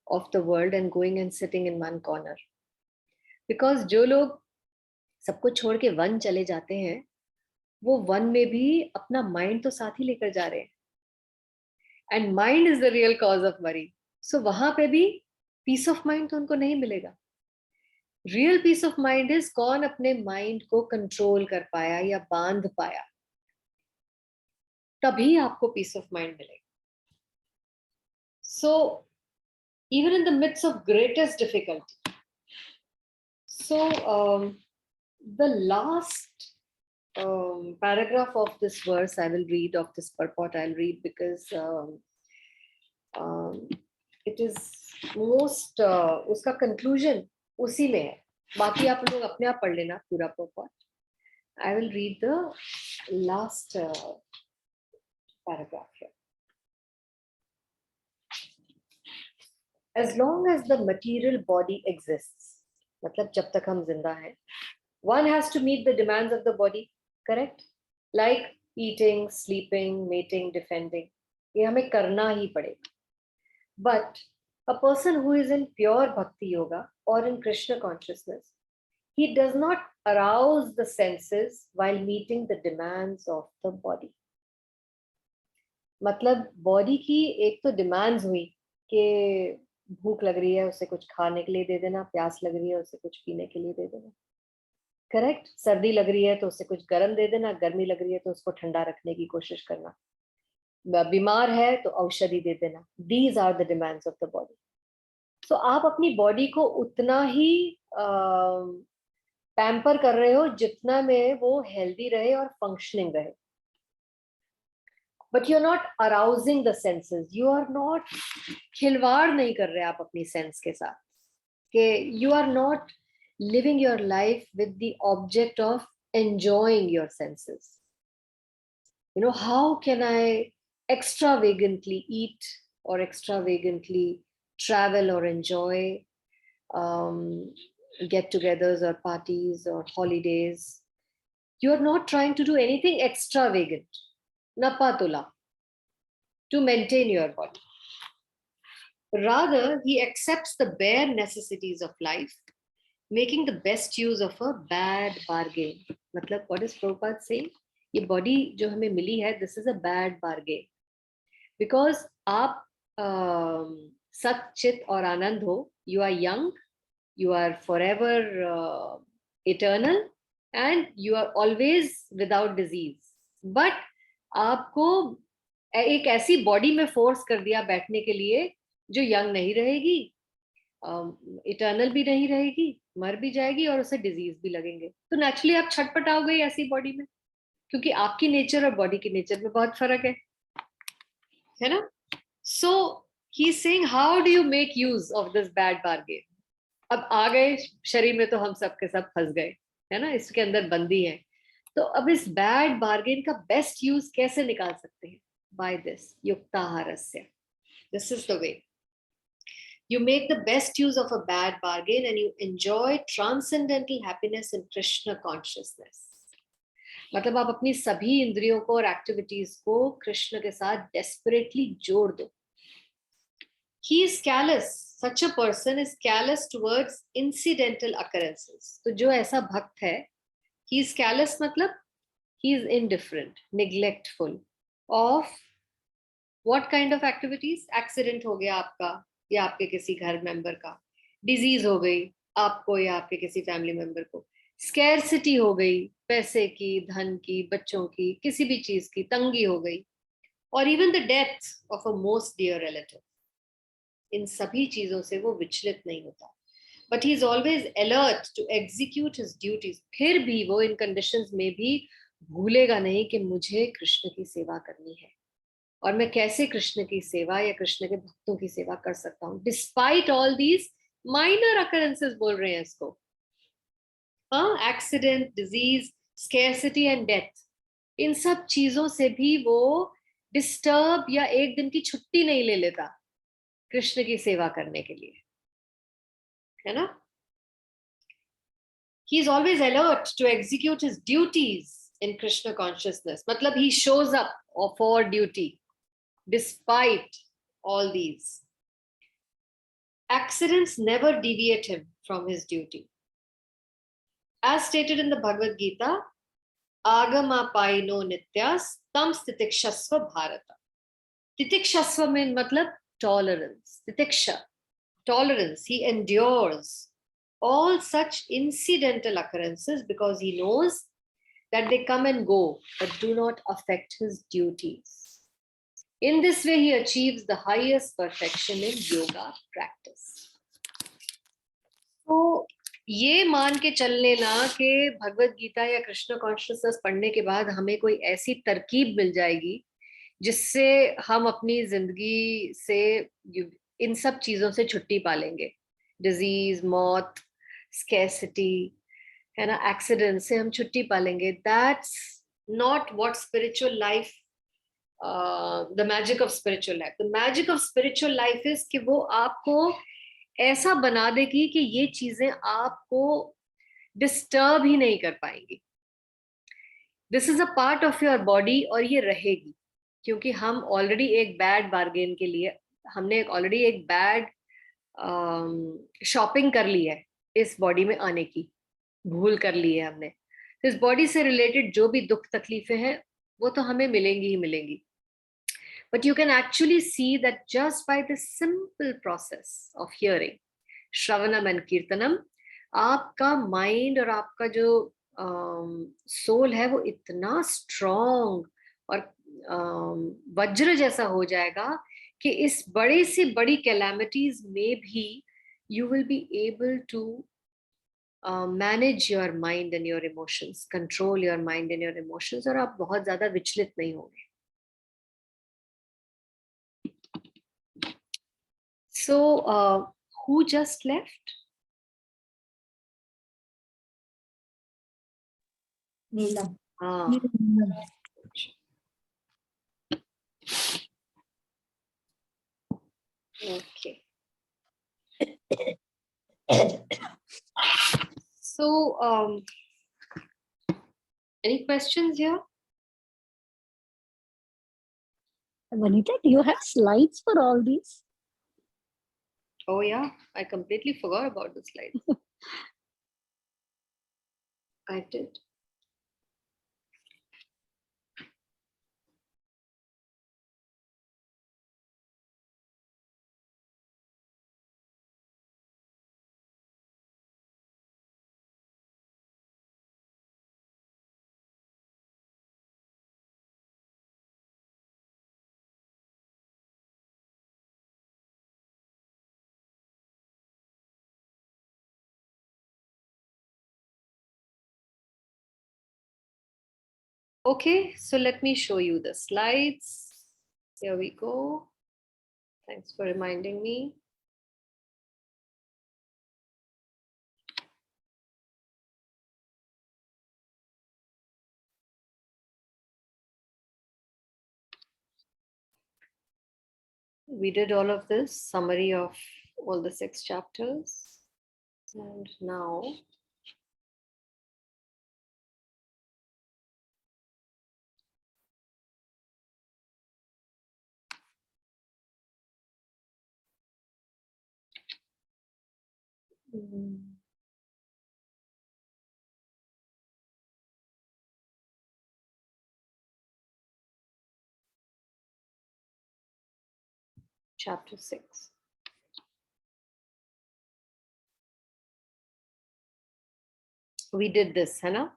of the world and going and sitting in one corner. Because जो लोग सबको छोड़ के one चले जाते हैं, वो वन में भी अपना माइंड तो साथ ही लेकर जा रहे हैं, and mind is the real cause of worry. So वहां पे भी पीस ऑफ माइंड तो उनको नहीं मिलेगा. Real piece of mind is कौन अपने माइंड को कंट्रोल कर पाया या बांध पाया, तभी आपको पीस ऑफ माइंड मिलेगा. सो even in the midst of greatest difficulty. So the last paragraph of this verse I will read, of this purport I'll read, because it is most उसका conclusion उसी में है. बाकी आप लोग अपने आप पढ़ लेना पूरा purport. I will read the last paragraph here. As long as the material body exists, मतलब जब तक हम जिंदा हैं, one has to meet the demands of the body, correct? Like eating, sleeping, mating, defending. ये हमें करना ही पड़ेगा. But a person who is in pure bhakti yoga or in Krishna consciousness, he does not arouse the senses while meeting the demands of the body. मतलब body की एक तो demands हुई कि भूख लग रही है, उसे कुछ खाने के लिए दे देना, प्यास लग रही है, उसे कुछ पीने के लिए दे देना, करेक्ट? सर्दी लग रही है तो उसे कुछ गर्म दे देना, गर्मी लग रही है तो उसको ठंडा रखने की कोशिश करना, बीमार है तो औषधि दे देना. These are the demands of the body. So आप अपनी बॉडी को उतना ही पैम्पर कर रहे हो जितना में वो हेल्दी रहे और फंक्शनिंग रहे. But you're not arousing the senses. You are not, खिलवाड़ नहीं कर रहे आप अपनी सेंस के साथ, कि you are not living your life with the object of enjoying your senses. You know, how can I extravagantly eat or extravagantly travel or enjoy get-togethers or parties or holidays? You are not trying to do anything extravagant, napatula, to maintain your body. Rather, he accepts the bare necessities of life, making the best use of a bad bargain. मतलब, what is Prabhupada saying? ये body जो हमें मिली है, this is a bad bargain. Because आप सत चित और आनंद हो, you are young, you are forever eternal, and you are always without disease. But आपको एक ऐसी बॉडी में फोर्स कर दिया बैठने के लिए जो यंग नहीं रहेगी, इटर्नल भी नहीं रहेगी, मर भी जाएगी और उसे डिजीज भी लगेंगे. तो नेचुरली आप छटपटाओगे ऐसी बॉडी में, क्योंकि आपकी नेचर और बॉडी की नेचर में बहुत फर्क है ना? So he is saying, how do you make use of this bad bargain? अब आ गए शरीर में तो हम सब के सब फंस गए, है ना, इसके अंदर बंदी है. तो अब इस बैड बार्गेन का बेस्ट यूज कैसे निकाल सकते हैं? बाय दिस युक्ताहारस्य. This is the way. You make the best use of a bad bargain and you enjoy transcendental happiness in Krishna consciousness. मतलब आप अपनी सभी इंद्रियों को और एक्टिविटीज को कृष्ण के साथ desperately जोड़ दो. He is callous. Such a person is callous towards incidental occurrences. तो जो ऐसा भक्त है, he is callous मतलब he is indifferent, neglectful of what kind of activities? Accident हो गया आपका या आपके किसी घर मेंबर का, डिजीज हो गई आपको या आपके किसी फैमिली मेंबर को, स्कैरसिटी हो गई, पैसे की, धन की, बच्चों की, किसी भी चीज की तंगी हो गई, और even the death of a most dear relative. इन सभी चीजों से वो विचलित नहीं होता, but he is always alert to execute his duties. फिर भी वो इन कंडीशंस में भी भूलेगा नहीं कि मुझे कृष्ण की सेवा करनी है और मैं कैसे कृष्ण की सेवा या कृष्ण के भक्तों की सेवा कर सकता हूँ, despite all these minor occurrences बोल रहे हैं इसको. हाँ, accident, disease, scarcity and death, इन सब चीजों से भी वो डिस्टर्ब या एक दिन की छुट्टी नहीं ले लेता कृष्ण की सेवा करने के लिए, है ना? he is always alert to execute his duties in Krishna consciousness. Matlab, he shows up for duty despite all these. Accidents never deviate him from his duty. As stated in the Bhagwad Gita, Agama paino nityas tam titikshasva bharata. Titikshasva means matlab tolerance. Titiksha, tolerance. He endures all such incidental occurrences because he knows that they come and go, but do not affect his duties. In this way, he achieves the highest perfection in yoga practice. तो ये मान के चल लेना कि भगवत गीता या Krishna consciousness पढ़ने के बाद हमें कोई ऐसी तरकीब मिल जाएगी जिससे हम अपनी जिंदगी से इन सब चीजों से छुट्टी पा लेंगे, डिजीज, मौत, स्कैसिटी, है ना, एक्सीडेंट से हम छुट्टी पा लेंगे. That's not what spiritual life, the magic of spiritual life. The magic of spiritual life is कि वो आपको ऐसा बना देगी कि ये चीजें आपको डिस्टर्ब ही नहीं कर पाएंगी. This is a part of your body और ये रहेगी, क्योंकि हम ऑलरेडी एक बैड बार्गेन के लिए, हमने ऑलरेडी एक बैड शॉपिंग कर ली है इस बॉडी में आने की, भूल कर ली है हमने. तो इस बॉडी से रिलेटेड जो भी दुख तकलीफें हैं वो तो हमें मिलेंगी ही मिलेंगी. But you can actually see that just by the simple process of hearing, Shravanam and Kirtanam, आपका माइंड और आपका जो सोल है वो इतना स्ट्रॉन्ग और वज्र जैसा हो जाएगा कि इस बड़ी से बड़ी कैलामिटीज में भी you will be able to manage your mind and your emotions, control your mind and your emotions, और आप बहुत ज्यादा विचलित नहीं होंगे. So, who just left? Neelam. Ah, okay. So, any questions here? Vanita, do you have slides for all these? Oh yeah, I completely forgot about the slide. I did. Okay, so let me show you the slides. Here we go. Thanks for reminding me. We did all of this, summary of all the 6 chapters. And now chapter 6. We did this, Hannah.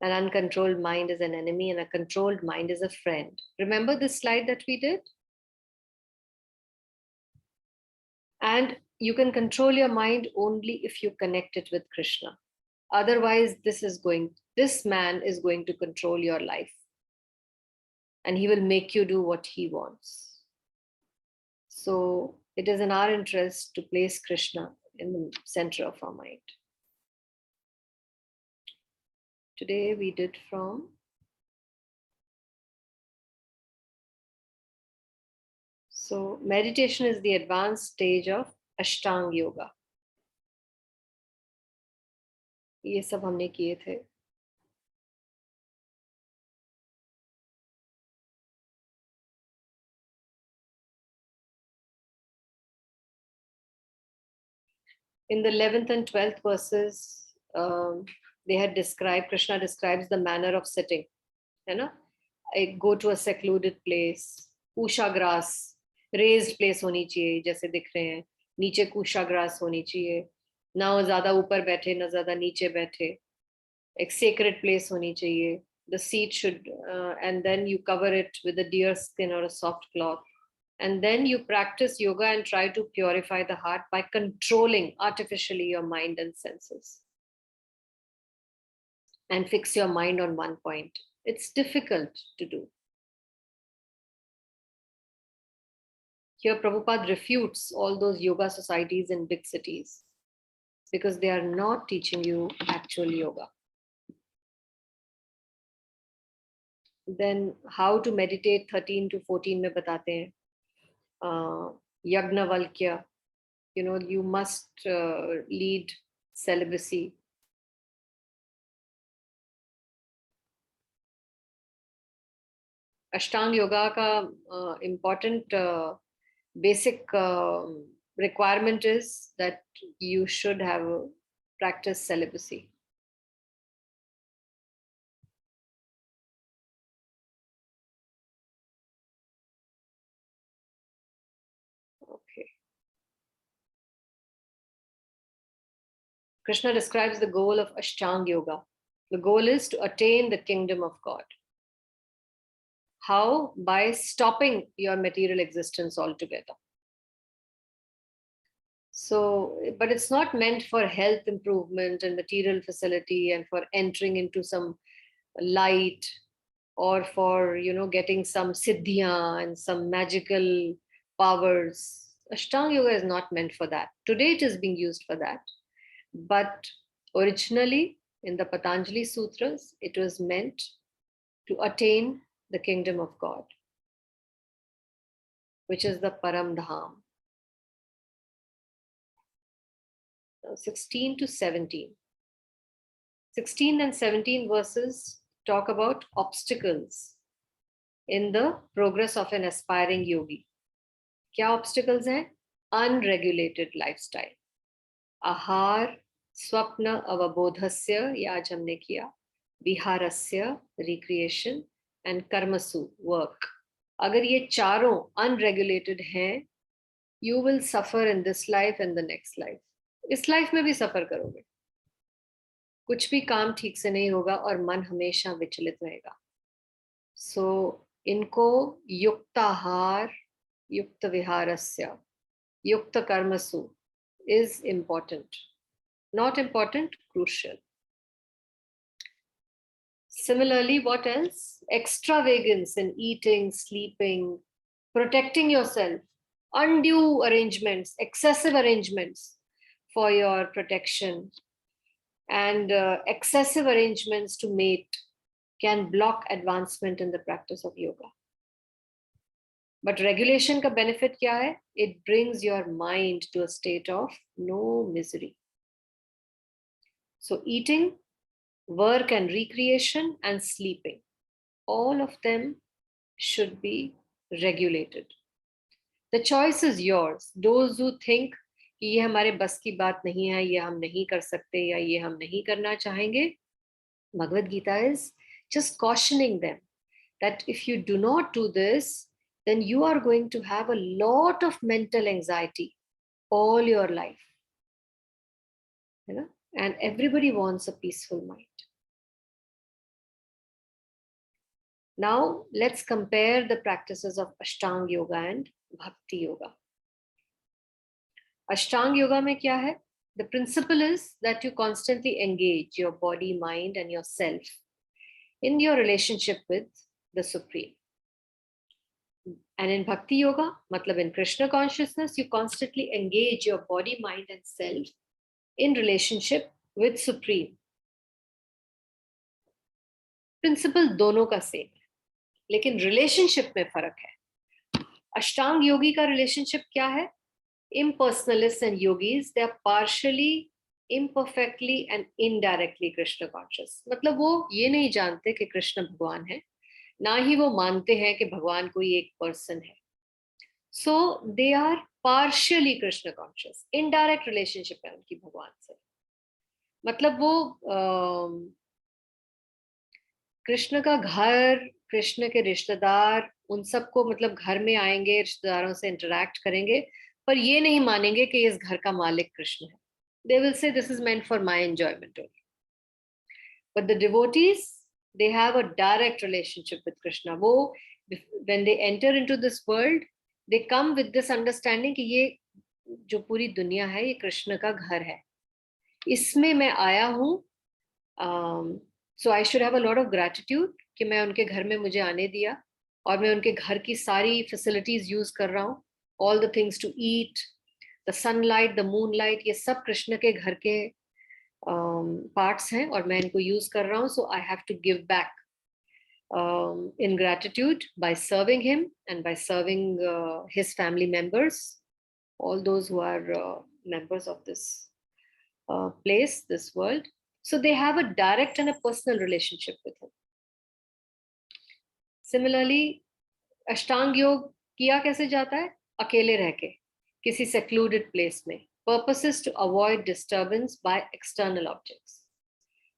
An uncontrolled mind is an enemy and a controlled mind is a friend. Remember this slide that we did? And you can control your mind only if you connect it with Krishna. Otherwise, this man is going to control your life. And he will make you do what he wants. So it is in our interest to place Krishna in the center of our mind. Today we did from so meditation is the advanced stage of Ashtanga Yoga. ये सब हमने किए थे. In the 11th and 12th verses, they had described, Krishna describes the manner of sitting. है ना? I go to a secluded place, kusha grass, raised place होनी चाहिए, जैसे दिख रहे हैं. नीचे kusha grass होनी चाहिए. ना ज़्यादा ऊपर बैठे, ना ज़्यादा नीचे बैठे. एक sacred place होनी चाहिए. The seat should, and then you cover it with a deer skin or a soft cloth. And then you practice yoga and try to purify the heart by controlling artificially your mind and senses. And fix your mind on one point. It's difficult to do. Here, Prabhupada refutes all those yoga societies in big cities because they are not teaching you actual yoga. Then, how to meditate 13 to 14 में बताते हैं. Yagnavalkya, you know, you must lead celibacy. Ashtanga yoga ka important basic requirement is that you should have practiced celibacy. Okay. Krishna describes the goal of Ashtanga yoga. The goal is to attain the kingdom of God. How? By stopping your material existence altogether. So, but it's not meant for health improvement and material facility and for entering into some light or for, you know, getting some siddhiya and some magical powers. Ashtanga yoga is not meant for that. Today it is being used for that. But originally in the Patanjali Sutras, it was meant to attain the kingdom of God, which is the Param Dham. 16 to 17. 16 and 17 verses talk about obstacles in the progress of an aspiring yogi. क्या obstacles हैं? Unregulated lifestyle. आहार, स्वप्न अवबोधस्य, ये आज हमने किया. विहारस्य, recreation, and कर्मसु, work. अगर ये चारों unregulated हैं, you will suffer in this life and the next life. इस लाइफ में भी सफर करोगे. कुछ भी काम ठीक से नहीं होगा और मन हमेशा विचलित रहेगा. So इनको युक्त आहार, युक्त विहारस्य, युक्त कर्मसु is important. Not important, crucial. Similarly, what else? Extravagance in eating, sleeping, protecting yourself, undue arrangements, excessive arrangements for your protection, and excessive arrangements to mate can block advancement in the practice of yoga. But regulation ka benefit kya hai? It brings your mind to a state of no misery. So eating, work and recreation, and sleeping, all of them should be regulated. The choice is yours. Those who think कि ये हमारे बस की बात नहीं है, ये हम नहीं कर सकते या ये हम नहीं करना चाहेंगे, Bhagwad Gita is just cautioning them that if you do not do this, then you are going to have a lot of mental anxiety all your life. You know? And everybody wants a peaceful mind. Now, let's compare the practices of Ashtanga Yoga and Bhakti Yoga. Ashtanga Yoga mein kya hai? The principle is that you constantly engage your body, mind, and yourself in your relationship with the Supreme. And in Bhakti Yoga, matlab in Krishna consciousness, you constantly engage your body, mind, and self in relationship with Supreme. Principle दोनों का same है, लेकिन relationship में फर्क है. Ashtanga yogi का relationship क्या है? Impersonalists and yogis, they are partially imperfectly and indirectly Krishna conscious. मतलब वो ये नहीं जानते कि कृष्ण भगवान है, ना ही वो मानते हैं कि भगवान कोई एक पर्सन है. So they are partially Krishna conscious. Indirect relationship है उनकी भगवान से. मतलब वो कृष्ण का घर, कृष्ण के रिश्तेदार, उन सबको मतलब घर में आएंगे, रिश्तेदारों से इंटरेक्ट करेंगे, पर ये नहीं मानेंगे कि इस घर का मालिक कृष्ण है. They will say this is meant for my enjoyment only. But the devotees, they have a direct relationship with Krishna. वो when they enter into this world, they come with this understanding कि ये जो पूरी दुनिया है ये कृष्ण का घर है, इसमें मैं आया हूँ. So I should have a lot of gratitude कि मैं उनके घर में मुझे आने दिया और मैं उनके घर की सारी facilities use कर रहा हूँ. All the things to eat, the sunlight, the moonlight, ये सब कृष्ण के घर के parts हैं और मैं इनको use कर रहा हूँ. So I have to give back in gratitude by serving him and by serving his family members, all those who are members of this place, this world. So they have a direct and a personal relationship with him. Similarly, अष्टांग योग किया कैसे जाता है? अकेले रह के किसी secluded place में. Purpose is to avoid disturbance by external objects.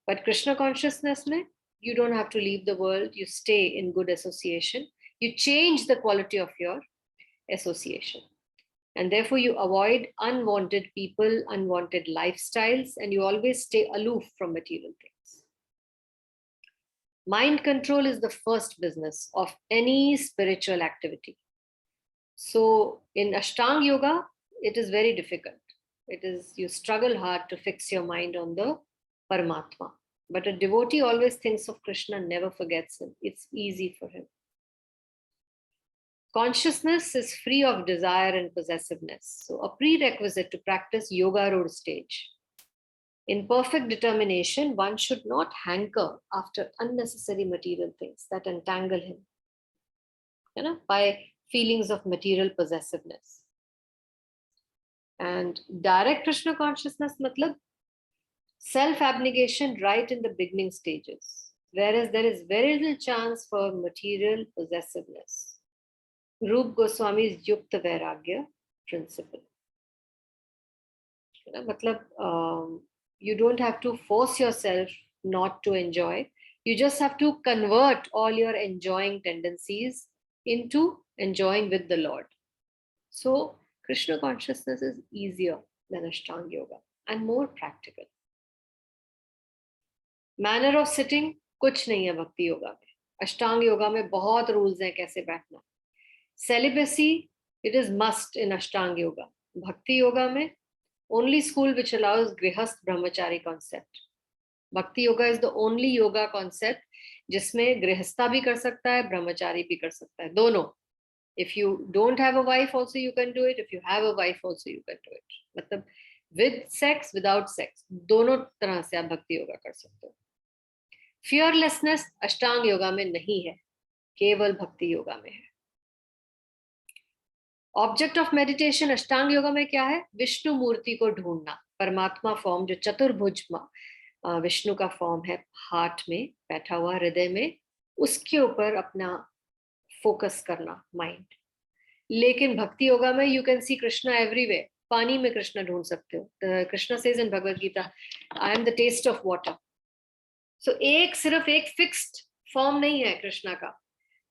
But Krishna consciousness में, you don't have to leave the world. You stay in good association. You change the quality of your association. And therefore you avoid unwanted people, unwanted lifestyles, and you always stay aloof from material things. Mind control is the first business of any spiritual activity. So in Ashtanga Yoga, it is very difficult. It is, you struggle hard to fix your mind on the Paramatma. But a devotee always thinks of Krishna, never forgets him. It's easy for him. Consciousness is free of desire and possessiveness. So a prerequisite to practice Yoga Road stage. In perfect determination, one should not hanker after unnecessary material things that entangle him, by feelings of material possessiveness. And direct Krishna consciousness, matlab self-abnegation right in the beginning stages, whereas there is very little chance for material possessiveness. Rup Goswami's Yukta Vairagya principle. You don't have to force yourself not to enjoy. You just have to convert all your enjoying tendencies into enjoying with the Lord. So Krishna consciousness is easier than Ashtanga Yoga and more practical. Manner of sitting, कुछ नहीं है भक्ति yoga में. अष्टांग योगा में बहुत rules हैं कैसे बैठना. Celibacy, it is must in Ashtanga Yoga. Bhakti Yoga mein, only school which allows Grihast Brahmachari concept. Bhakti Yoga is the only yoga concept जिसमें गृहस्था भी कर सकता है, ब्रह्मचारी भी कर सकता है, दोनों. If you don't have a wife also you can do it. If you have a wife also you can do it. मतलब with sex, without sex, दोनों तरह से आप भक्ति योगा कर सकते हो. Fearlessness अष्टांग योगा में नहीं है, केवल भक्ति योगा में है. ऑब्जेक्ट ऑफ मेडिटेशन अष्टांग योगा में क्या है? विष्णु मूर्ति को ढूंढना, परमात्मा फॉर्म जो चतुर्भुज विष्णु का फॉर्म है, हार्ट में बैठा हुआ, हृदय में, उसके ऊपर अपना फोकस करना, माइंड. लेकिन भक्ति योगा में you can see Krishna everywhere. पानी में कृष्ण ढूंढ सकते हो. Krishna says in Bhagavad Gita, I am the taste of water. So सिर्फ एक फिक्स्ड फॉर्म नहीं है कृष्णा का.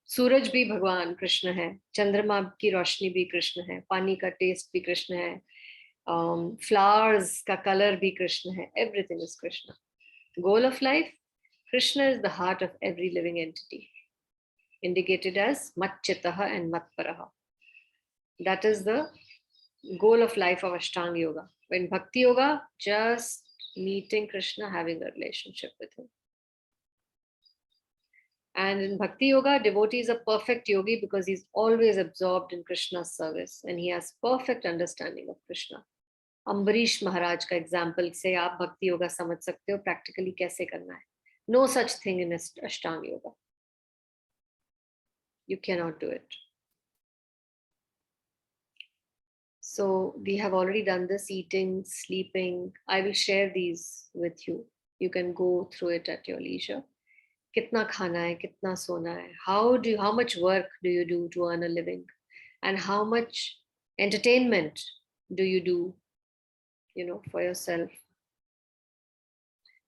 सूरज भी भगवान कृष्ण है, चंद्रमा की रोशनी भी कृष्ण है, पानी का टेस्ट भी कृष्ण है, फ्लावर्स का कलर भी कृष्ण है. Everything is Krishna. Goal of life, Krishna is the heart of every living entity, indicated as Matchitaha and Matparaha. That is the goal of life of Ashtanga Yoga. When Bhakti Yoga, just meeting Krishna, having a relationship with him. And in Bhakti Yoga, devotee is a perfect yogi because he's always absorbed in Krishna's service and he has perfect understanding of Krishna. Ambarish Maharaj का example से आप Bhakti Yoga समझ सकते हो practically कैसे करना है. No such thing in Ashtanga Yoga. You cannot do it. So we have already done this: eating, sleeping. I will share these with you. You can go through it at your leisure. Kitna khana hai, kitna sona hai, how much work do you do to earn a living, and how much entertainment do you do, for yourself.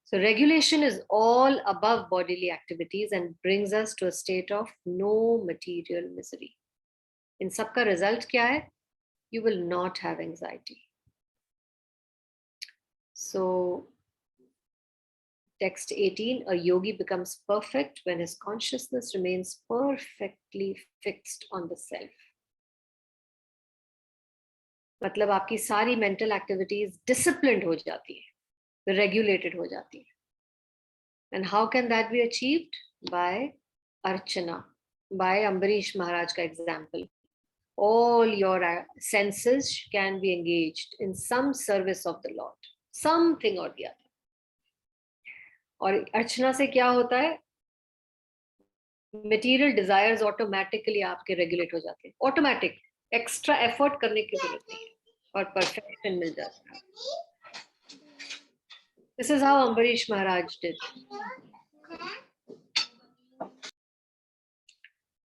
So regulation is all above bodily activities and brings us to a state of no material misery. In सबका result क्या है? You will not have anxiety. So text 18, a yogi becomes perfect when his consciousness remains perfectly fixed on the self. मतलब आपकी सारी mental activities disciplined हो जाती है, regulated हो जाती है. And how can that be achieved? By archana, by Ambarish Maharaj ka example. All your senses can be engaged in some service of the Lord, something or the other. और अर्चना से क्या होता है? Material desires automatically आपके regulate हो जाते हैं. Automatic, extra effort करने की जरूरत नहीं है और perfection मिल जाता है. This is how Ambarish Maharaj did.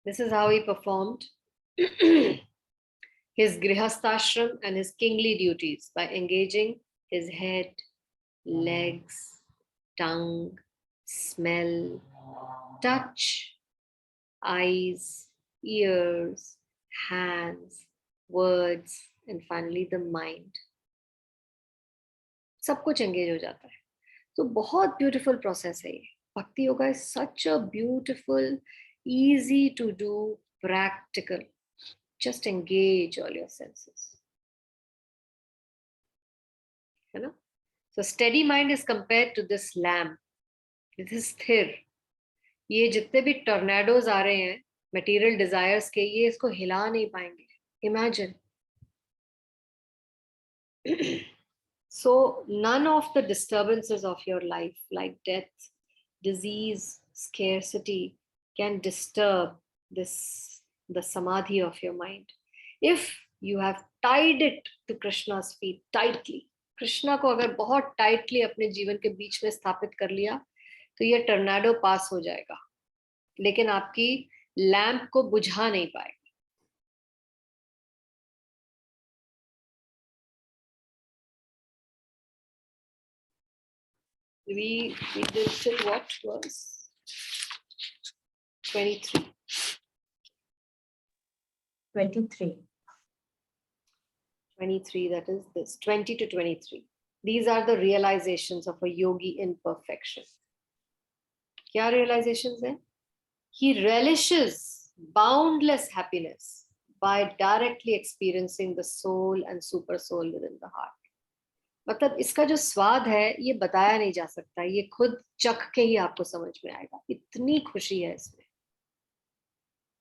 This is how he performed his grihasthashram and his kingly duties by engaging his head, legs, tongue, smell, touch, eyes, ears, hands, words, and finally the mind. सब कुछ engage हो जाता है. तो बहुत beautiful process है ये. Bhakti yoga is such a beautiful, easy to do, practical. Just engage all your senses. You know? So steady mind is compared to this lamp. It is sthir. ये जितने भी tornadoes आ रहे हैं material desires के, ये इसको हिला नहीं पाएंगे. Imagine. So none of the disturbances of your life, like death, disease, scarcity, can disturb the samadhi of your mind. If you have tied it to Krishna's feet tightly, Krishna को अगर बहुत tightly अपने जीवन के बीच में स्थापित कर लिया तो ये टर्नाडो पास हो जाएगा, लेकिन आपकी लैंप को बुझा नहीं पाएगा. We did till what was 23. 23, that is this 20 to 23. These are the realizations of a yogi in perfection. Kya realizations hai? He relishes boundless happiness by directly experiencing the soul and super soul within the heart. मतलब इसका जो स्वाद है ये बताया नहीं जा सकता, ये खुद चख के ही आपको समझ में आएगा, इतनी खुशी है इसमें.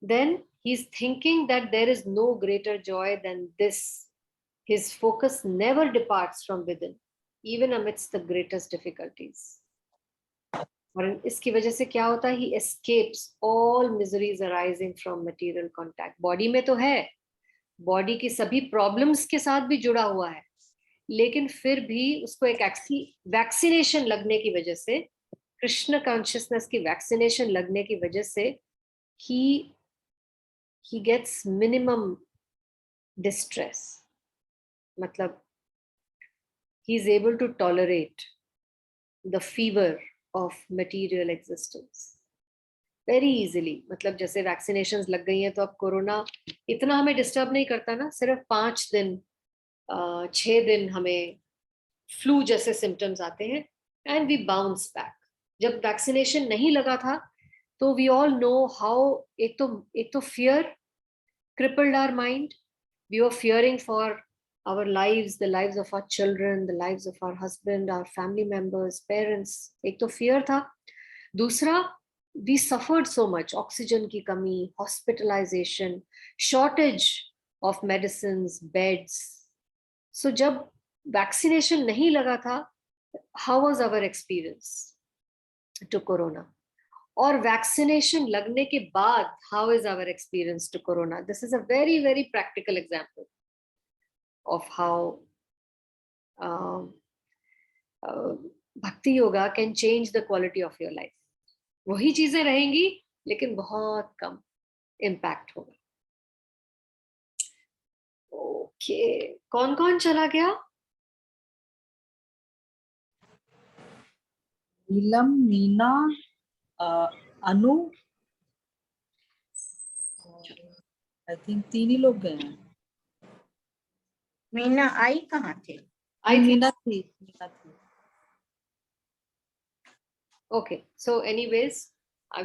Then he's thinking that there is no greater joy than this. His focus never departs from within, even amidst the greatest difficulties. और इसकी वजह से क्या होता है? He escapes all miseries arising from material contact. Body में तो है, बॉडी की सभी प्रॉब्लम्स के साथ भी जुड़ा हुआ है, लेकिन फिर भी उसको एक वैक्सीनेशन लगने की वजह से, कृष्ण कॉन्शियसनेस की वैक्सीनेशन लगने की वजह से he gets minimum distress. मतलब he is able to tolerate the fever of material existence very easily. मतलब जैसे वैक्सीनेशंस लग गई हैं तो अब कोरोना इतना हमें डिस्टर्ब नहीं करता ना, सिर्फ 5 दिन 6 दिन हमें फ्लू जैसे सिम्टम्स आते हैं एंड वी बाउंस बैक. जब वैक्सीनेशन नहीं लगा था तो वी ऑल नो हाउ, एक तो fear crippled our mind. We were fearing for our lives, the lives of our children, the lives of our husband, our family members, parents. एक तो fear था. दूसरा, we suffered so much. Oxygen की कमी, hospitalization, shortage of medicines, beds. So जब vaccination नहीं लगा था, how was our experience to corona? और वैक्सीनेशन लगने के बाद how is our experience to corona? This is a very, very practical example. of how bhakti yoga can change the quality of your life. वही चीजें रहेंगी लेकिन बहुत कम impact होगा. ओके, कौन कौन चला गया? नीलम, मीना, अनु, आई थिंक 3 ही लोग गए हैं. मीना आई कहाँ थे? मीना थी. Okay, so anyways,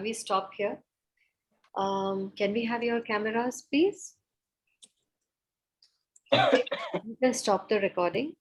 we stop here. Can we have your cameras, please? You can stop the recording.